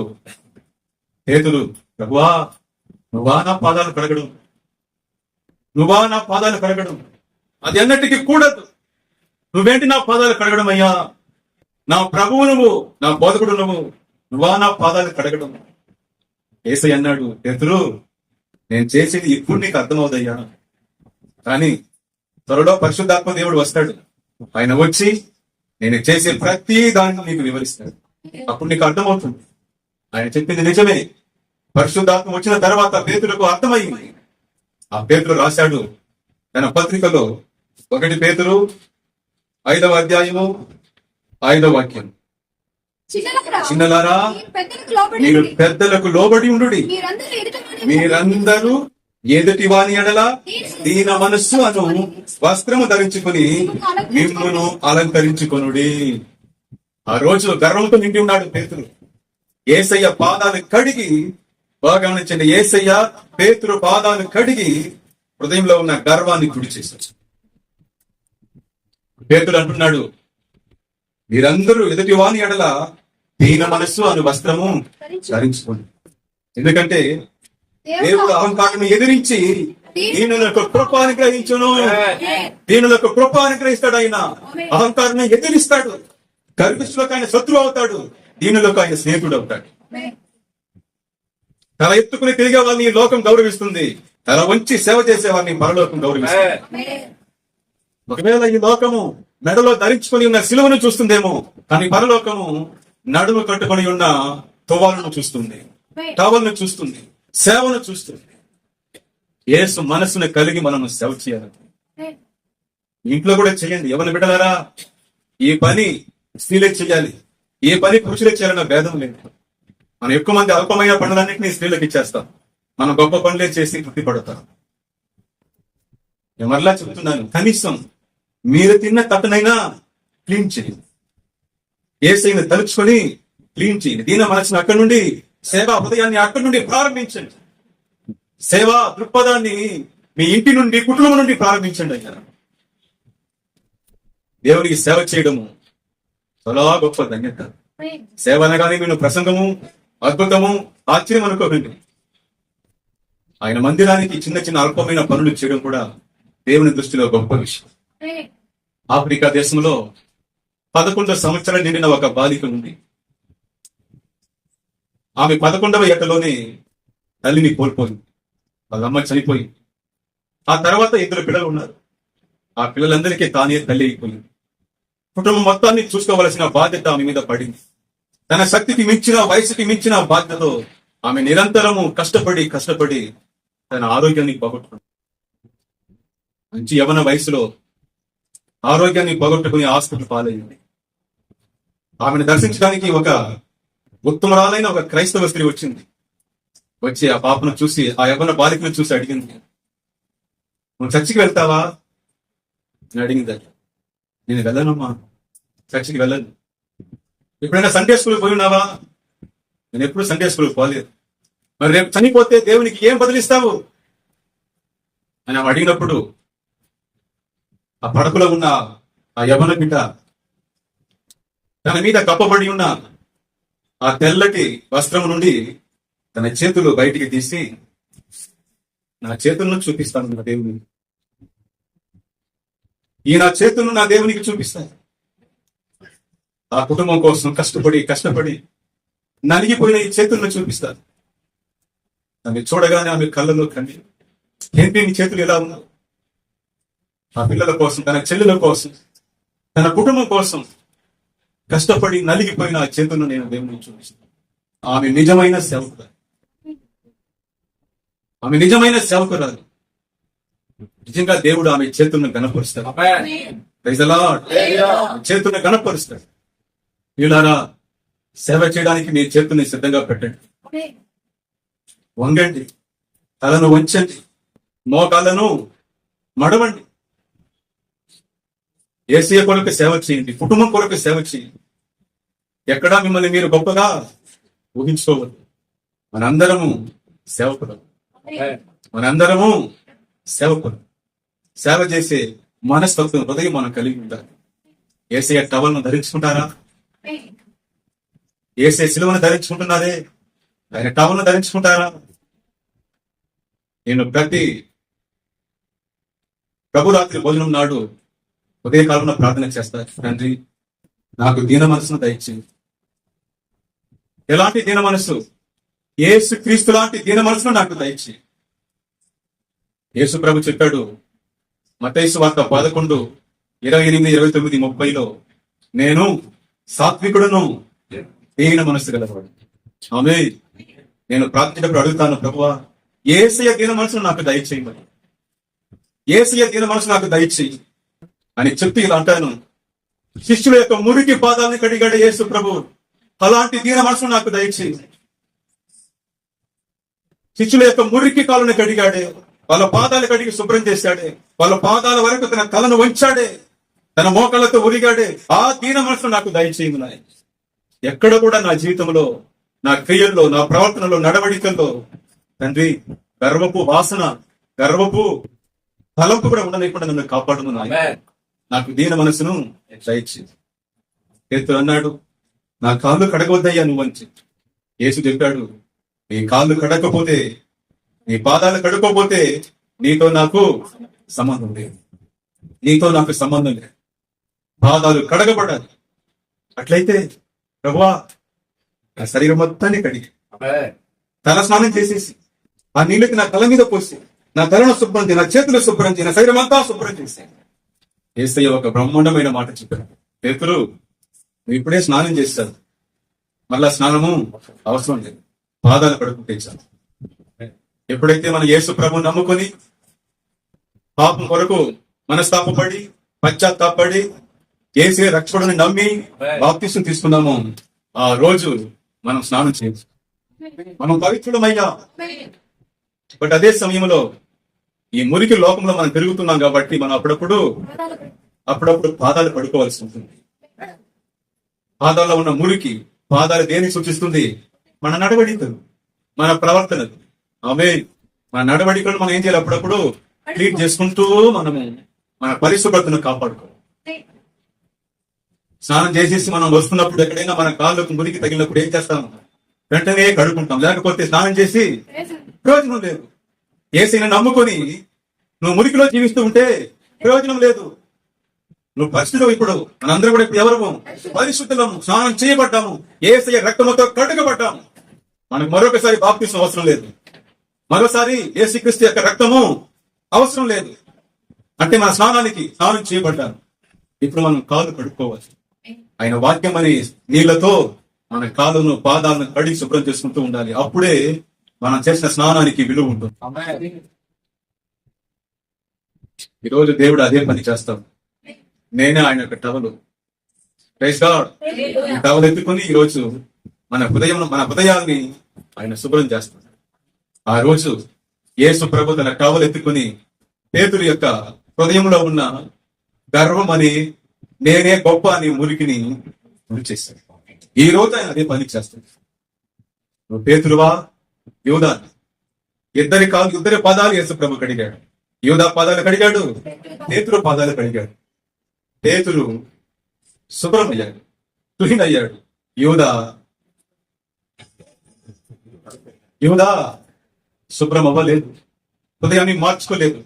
పేతురు, ప్రభువా నువ్వా నా పాదాలు కడగడం, నువ్వా నా పాదాలు కడగడం, అది అన్నటికీ కూడదు. నువ్వేంటి నా పాదాలు కడగడం అయ్యా? నా ప్రభువు నువ్వు, నా బోధకుడు నువ్వా నా పాదాలు కడగడం? యేసయ్య అన్నాడు, పేతురు నేను చేసేది ఇప్పుడు నీకు అర్థమవుదయ్యా, కానీ త్వరలో పరిశుద్ధాత్మ దేవుడు వస్తాడు. ఆయన వచ్చి నేను చేసే ప్రతి దాన్ని నీకు వివరిస్తాడు. అప్పుడు నీకు అర్థమవుతుంది. ఆయన చెప్పింది నిజమే. పరిశుద్ధాత్మ వచ్చిన తర్వాత పేతురుకు అర్థమైంది. ఆ పేతురు రాశాడు తన పత్రికలో 1 పేతురు 5వ అధ్యాయము 5వ వాక్యం, చిన్నలారా మీరు పెద్దలకు లోబడి ఉండుడి, మీరందరూ ఎదుటి వాని ఎడల దీన మనస్సు అను వస్త్రము ధరించుకుని మిమ్మును అలంకరించుకొనుడి. ఆ రోజు గర్వంతో నిండి ఉన్నాడు పేతురు. యేసయ్య పాదాలు కడిగి, బాగా గమనించండి, యేసయ్య పేతురు పాదాలు కడిగి హృదయంలో ఉన్న గర్వాన్ని గుడి చేశాడు. పేతురు అంటున్నాడు, మీరందరూ ఎదుటి వాని ఎడల దీన మనస్సు అను వస్త్రము ధరించుకోండి. ఎందుకంటే దేవుడు అహంకారం ఎదిరించి దీనులకు కృప అనుగ్రహించును. దీనులకు కృప అనుగ్రహిస్తాడు. ఆయన అహంకారాన్ని ఎదిరిస్తాడు. గర్విష్ఠులకు ఆయన శత్రువు అవుతాడు, దీనులకు ఆయన స్నేహితుడు అవుతాడు. తల ఎత్తుకుని తిరిగే వాళ్ళని ఈ లోకం గౌరవిస్తుంది, తల వంచి సేవ చేసే వారిని పరలోకం గౌరవిస్తుంది. ఒకవేళ ఈ లోకము మెడలో ధరించుకొని ఉన్న సిలువను చూస్తుందేమో, కానీ పరలోకము నడుము కట్టుకొని ఉన్న తువ్వాలను చూస్తుంది, టవల్ను చూస్తుంది, సేవను చూస్తుంది. యేసు మనసును కలిగి మనం సేవ చేయాలి. ఇంట్లో కూడా చేయండి. ఎవరిని బిడ్డలారా, ఈ పని స్త్రీలకు చేయాలి, ఏ పని పురుషులకు చేయాలన్న భేదం లేదు. మనం ఎక్కువ మంది అల్పమైన పనులన్నింటినీ స్త్రీలకు ఇచ్చేస్తాం, మనం గొప్ప పనులే చేసి తృప్తి పడతాం. నేను మరలా చెప్తున్నాను, కనీసం మీరు తిన్న తట్టనైనా క్లీన్ చేయండి. యేసయ్యను తలుచుకొని క్లీన్ చేయండి. దీన మనసును అక్కడి నుండి, సేవా హృదయాన్ని అక్కడి నుండి ప్రారంభించండి. సేవా దృక్పథాన్ని మీ ఇంటి నుండి, కుటుంబం నుండి ప్రారంభించండి. అయ్యా, దేవునికి సేవ చేయడము చాలా గొప్ప ధన్యత. సేవ అనగానే మీరు ప్రసంగము, అద్భుతము, ఆశ్చర్యం అనుకోకండి. ఆయన మందిరానికి చిన్న చిన్న అల్పమైన పనులు చేయడం కూడా దేవుని దృష్టిలో గొప్ప విషయం. ఆఫ్రికా దేశంలో 11 సంవత్సరాలు నిండిన ఒక బాలిక ఉంది. ఆమె 11వ ఏటలోనే తల్లిని కోల్పోయింది. వాళ్ళ అమ్మ చనిపోయింది. ఆ తర్వాత 2 పిల్లలు ఉన్నారు. ఆ పిల్లలందరికీ తానే తల్లి అయిపోయింది. కుటుంబం మొత్తాన్ని చూసుకోవలసిన బాధ్యత ఆమె మీద పడింది. తన శక్తికి మించిన, వయసుకి మించిన బాధ్యతతో ఆమె నిరంతరము కష్టపడి తన ఆరోగ్యాన్ని పోగొట్టుకుంది. మంచి యవన వయసులో ఆరోగ్యాన్ని పోగొట్టుకుని హాస్పిటల్ పాలైంది. ఆమెను దర్శించడానికి ఒక ఉత్తమరాలైన ఒక క్రైస్తవ స్త్రీ వచ్చింది. వచ్చి ఆ పాపను చూసి, ఆ యవ్వన బాలికను చూసి అడిగింది, నువ్వు చర్చికి వెళ్తావా అని అడిగింది. నేను వెళ్ళనమ్మా, చర్చికి వెళ్ళను. ఎప్పుడైనా సండే స్కూల్కి పోయి ఉన్నావా? నేను ఎప్పుడు సండే స్కూల్కి పోలేదు. మరి రేపు చనిపోతే దేవునికి ఏం బదిలిస్తావు అని ఆమె అడిగినప్పుడు, ఆ పడకలో ఉన్న ఆ యవ్వన బిడ్డ తన మీద కప్పబడి ఉన్న ఆ తెల్లటి వస్త్రం నుండి తన చేతులు బయటికి తీసి, నా చేతులను చూపిస్తాను నా దేవుని, ఈ నా చేతులను నా దేవునికి చూపిస్తాను. ఆ కుటుంబం కోసం కష్టపడి నలిగిపోయిన ఈ చేతులను చూపిస్తాను. ఆమె చూడగానే ఆమె కళ్ళలో కన్నీరు. ఏంటి నీ చేతులు ఎలా ఉన్నావు? ఆ పిల్లల కోసం, తన చెల్లెల కోసం, తన కుటుంబం కోసం కష్టపడి నలిగిపోయిన ఆ చేతులను నేను దేవునికి చూపిస్తాను. ఆమె నిజమైన సేవకురాలు. ఆమె నిజమైన సేవకురాలు. నిజంగా దేవుడు ఆమె చేతులను గణపరుస్తాడు. Praise the lord. చేతులను గణపరుస్తాడు. వీళ్ళారా, సేవ చేయడానికి మీ చేతుల్ని సిద్ధంగా పెట్టండి. వంగండి, తలను వంచండి, మోకాళ్ళను మడవండి. యేసయ్య కొరకు సేవ చేయండి, కుటుంబం కొరకు సేవ చేయండి. ఎక్కడా మిమ్మల్ని మీరు గొప్పగా ఊహించుకోవద్దు. మనందరము సేవకులం. సేవ చేసే మనస్తత్వం, హృదయం మనం కలిగి ఉండాలి. యేసయ్య టవల్ను ధరించుకుంటారా? యేసయ్య సిలువను ధరించుకుంటున్నారే? ఆయన టవల్ను ధరించుకుంటారా? నేను ప్రతి ప్రభురాత్రి భోజనం నాడు ఉదయకాలంలో ప్రార్థన చేస్తాను. తండ్రి, నాకు దీన మనసును దయచేయి. ఎలాంటి దీన మనసు? యేసు క్రీస్తు లాంటి దీన మనసును నాకు దయచేయి. యేసు ప్రభు చెప్పాడు మత్తయి సువార్త 11:28, 29, 30లో, నేను సాత్వికుడును, దీన మనసు గలవాడు. ఆమేన్. నేను ప్రార్థించినప్పుడు అడుగుతాను, ప్రభువా, యేసయ్య దీన మనసును నాకు దయచేయమని, యేసయ్య దీన మనసు నాకు దయచేయి అని చెప్పి ఇలా అంటాను. శిష్యుల యొక్క మురికి పాదాలను కడిగాడు యేసు ప్రభు. అలాంటి దీన మనసును నాకు దయచేయి. శిష్యుల యొక్క మురికి కాళ్ళను కడిగాడే, వాళ్ళ పాదాలు కడిగి శుభ్రం చేశాడే, వాళ్ళ పాదాల వరకు తన తలను వంచాడే, తన మోకాళ్ళతో ఉరిగాడే. ఆ దీన మనసును నాకు దయచేయి నాయన. ఎక్కడ కూడా నా జీవితంలో, నా క్రియల్లో, నా ప్రవర్తనలో, నడవడికల్లో తండ్రి గర్వపు వాసన, గర్వపు తలంపు కూడా ఉండలేకుండా నన్ను కాపాడును నాయన. నాకు దీన మనసును దయచేయి. పేతురు అన్నాడు, నా కాళ్ళు కడగవద్దయ్యా నువ్వని. యేసు చెప్పాడు, నీ కాళ్ళు కడగకపోతే, నీ పాదాలు కడుక్కోపోతే నీతో నాకు సంబంధం లేదు. నీతో నాకు సంబంధం లేదు. పాదాలు కడగబడాలి. అట్లయితే ప్రభువా, నా శరీరం మొత్తాన్ని కడిగి తల స్నానం చేసేసి ఆ నీళ్ళకి నా తల మీద పోసి నా తలను శుభ్రం చేయి, నా చేతులు శుభ్రం చేయి, నా శరీరం అంతా శుభ్రం చేసి యేసయ్య ఒక బ్రహ్మాండమైన మాట చెప్పాడు. పేతురు, నువ్వు ఇప్పుడే స్నానం చేశావు, మళ్ళా స్నానము అవసరం లేదు, పాదాలు కడుక్కుంటే చాలు. ఎప్పుడైతే మనం యేసు ప్రభువుని నమ్ముకొని పాపం కొరకు మనస్తాపడి పశ్చాత్తాపడి యేసే రక్షకుడిని నమ్మి బాప్తిసం తీసుకున్నాము, ఆ రోజు మనం స్నానం చేయొచ్చు, మనం పవిత్రులమయ్యా. బట్ అదే సమయంలో ఈ మురికి లోకంలో మనం పెరుగుతున్నాం కాబట్టి మనం అప్పుడప్పుడు పాదాలు పడుకోవాల్సి ఉంటుంది. పాదాల్లో ఉన్న మురికి, పాదాలు దేన్ని సూచిస్తుంది? మన నడవడికలు, మన ప్రవర్తనలు. మన నడవడికలను మనం ఏం చేయాలి? అప్పుడప్పుడు క్లీన్ చేసుకుంటూ మనము మన పరిశుభ్రతను కాపాడుకోవాలి. స్నానం చేసేసి మనం వస్తున్నప్పుడు ఎక్కడైనా మన కాళ్ళకు మురికి తగిలినప్పుడు ఏం చేస్తాం? వెంటనే కడుక్కుంటాం. లేకపోతే స్నానం చేసి ప్రయోజనం లేదు. యేసయ్యను నమ్ముకొని నువ్వు మురికిలో జీవిస్తూ ఉంటే ప్రయోజనం లేదు. నువ్వు పరిస్థితిలో ఇప్పుడు మనందరూ కూడా ఇప్పుడు ఎవరము? పరిశుద్ధులము, స్నానం చేయబడ్డాము, యేసయ్య రక్తముతో కడుగబడ్డాము. మనకు మరొకసారి బాప్తిసం అవసరం లేదు, మరోసారి యేసుక్రీస్తు యొక్క రక్తము అవసరం లేదు. అంటే మన స్నానం చేయబడ్డాను. ఇప్పుడు మనం కాళ్ళు కడుక్కోవాలి. ఆయన వాక్యం అనే నీళ్లతో మన కాళ్ళను పాదాలను కడిగి శుభ్రం చేసుకుంటూ ఉండాలి. అప్పుడే మనం చేసిన స్నానానికి విలువ ఉంటుంది. ఈరోజు దేవుడు అదే పని చేస్తాం. నేనే ఆయన యొక్క టవలు, ప్రైజ్ గాడ్, టవల్ ఎత్తుకుని ఈరోజు మన హృదయాన్ని ఆయన శుభ్రం చేస్తాడు. ఆ రోజు యేసు ప్రభు తన టవల్ ఎత్తుకుని పేతురు యొక్క హృదయంలో ఉన్న గర్వం అని, నేనే గొప్ప అని మురికిని చేశాడు. ఈ రోజు ఆయన అదే పని చేస్తాడు. నువ్వు పేతురువా, యూదా, ఇద్దరి పాదాలు యేసు ప్రభు కడిగాడు. యూదా పాదాలు కడిగాడు, పేతురు పాదాలు కడిగాడు. పేతురు శుభ్రం అయ్యాడు, క్లీన్ అయ్యాడు. యూదా శుభ్రం అవ్వలేదు, హృదయాన్ని మార్చుకోలేదు.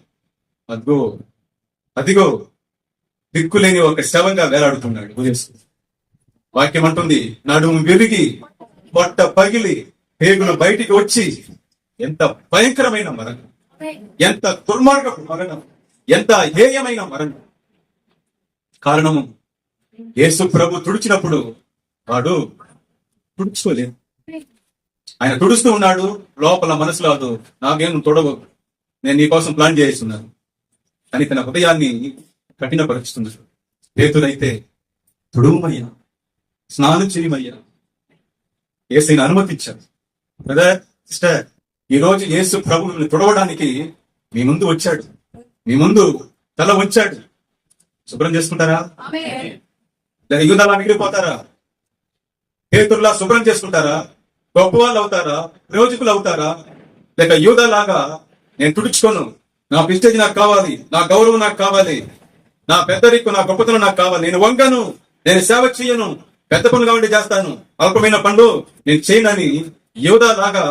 అదిగో దిక్కులేని ఒక శవంగా వేలాడుతున్నాడు. వాక్యం అంటుంది, నడుము విరిగి పొట్ట పగిలి పేగులు బయటికి వచ్చి, ఎంత భయంకరమైన మరణం, ఎంత దుర్మార్గపు మరణం, ఎంత హేయమైన మరణం. కారణము యేసు ప్రభు తుడిచినప్పుడు వాడు తుడుచుకోలేదు. ఆయన తుడుస్తూ ఉన్నాడు, లోపల మనసులో నాకేం తొడవు, నేను నీ కోసం ప్లాన్ చేస్తున్నాను అని తన హృదయాన్ని కఠినపరుస్తున్నాడు. పేతురైతే తుడుమయ్యా, స్నానం చేయమయ్యా, యేసుని అనుమతించాడు. బ్రదర్, సిస్టర్, ఈ రోజు యేసు ప్రభువుని తుడవడానికి మీ ముందు వచ్చాడు, మీ ముందు తల ఉంచాడు. శుభ్రం చేసుకుంటారా? లేక యూదాలా మిగిలిపోతారా? పేతురులా శుభ్రం చేసుకుంటారా? గొప్ప వాళ్ళు అవుతారా? ప్రయోజకులు అవుతారా? లేక యూదాలాగా నేను తుడుచుకోను, నా ప్రెస్టేజ్ నాకు కావాలి, నా గౌరవం నాకు కావాలి, నా పెద్దరిక్కు, నా గొప్పతనం నాకు కావాలి, నేను వంగను, నేను సేవ చేయను, పెద్ద పనులు కాబట్టి చేస్తాను, అల్పమైన పనులు నేను చేయనని యూదాలాగా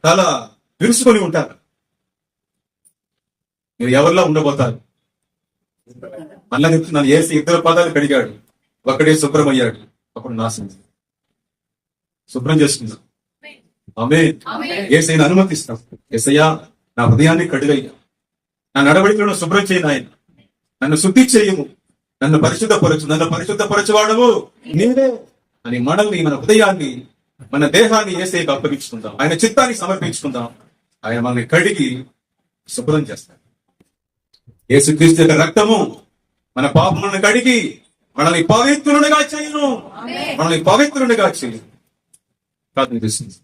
తల విరుచుకొని ఉంటారు. మీరు ఎవరిలా ఉండబోతారు? మళ్ళా చెప్తున్నాను, యేసు ఇద్దరు పాదాలు కడిగాడు, ఒకడే శుభ్రం అయ్యాడు, ఒకడు నాశనం. శుభ్రం చేసుకుందాం. యేసయ్యను అనుమతిస్తాం. యేసయ్యా, నా హృదయాన్ని కడుగయ్యా, నా నడవడికలను శుభ్రం చేయను, ఆయన నన్ను శుద్ధి చేయము, నన్ను పరిశుద్ధపరచువాడవు నీవే అని మనల్ని, మన హృదయాన్ని, మన దేహాన్ని యేసయ్యకు అప్పగించుకుందాం. ఆయన చిత్తాన్ని సమర్పించుకుందాం. ఆయన మనల్ని కడిగి శుభ్రం చేస్తాడు. యేసుక్రీస్తు యొక్క రక్తము మన పాపములను కడిగి మనల్ని పవిత్రునిగా చేయను. ప్రార్థన చేస్తుంది.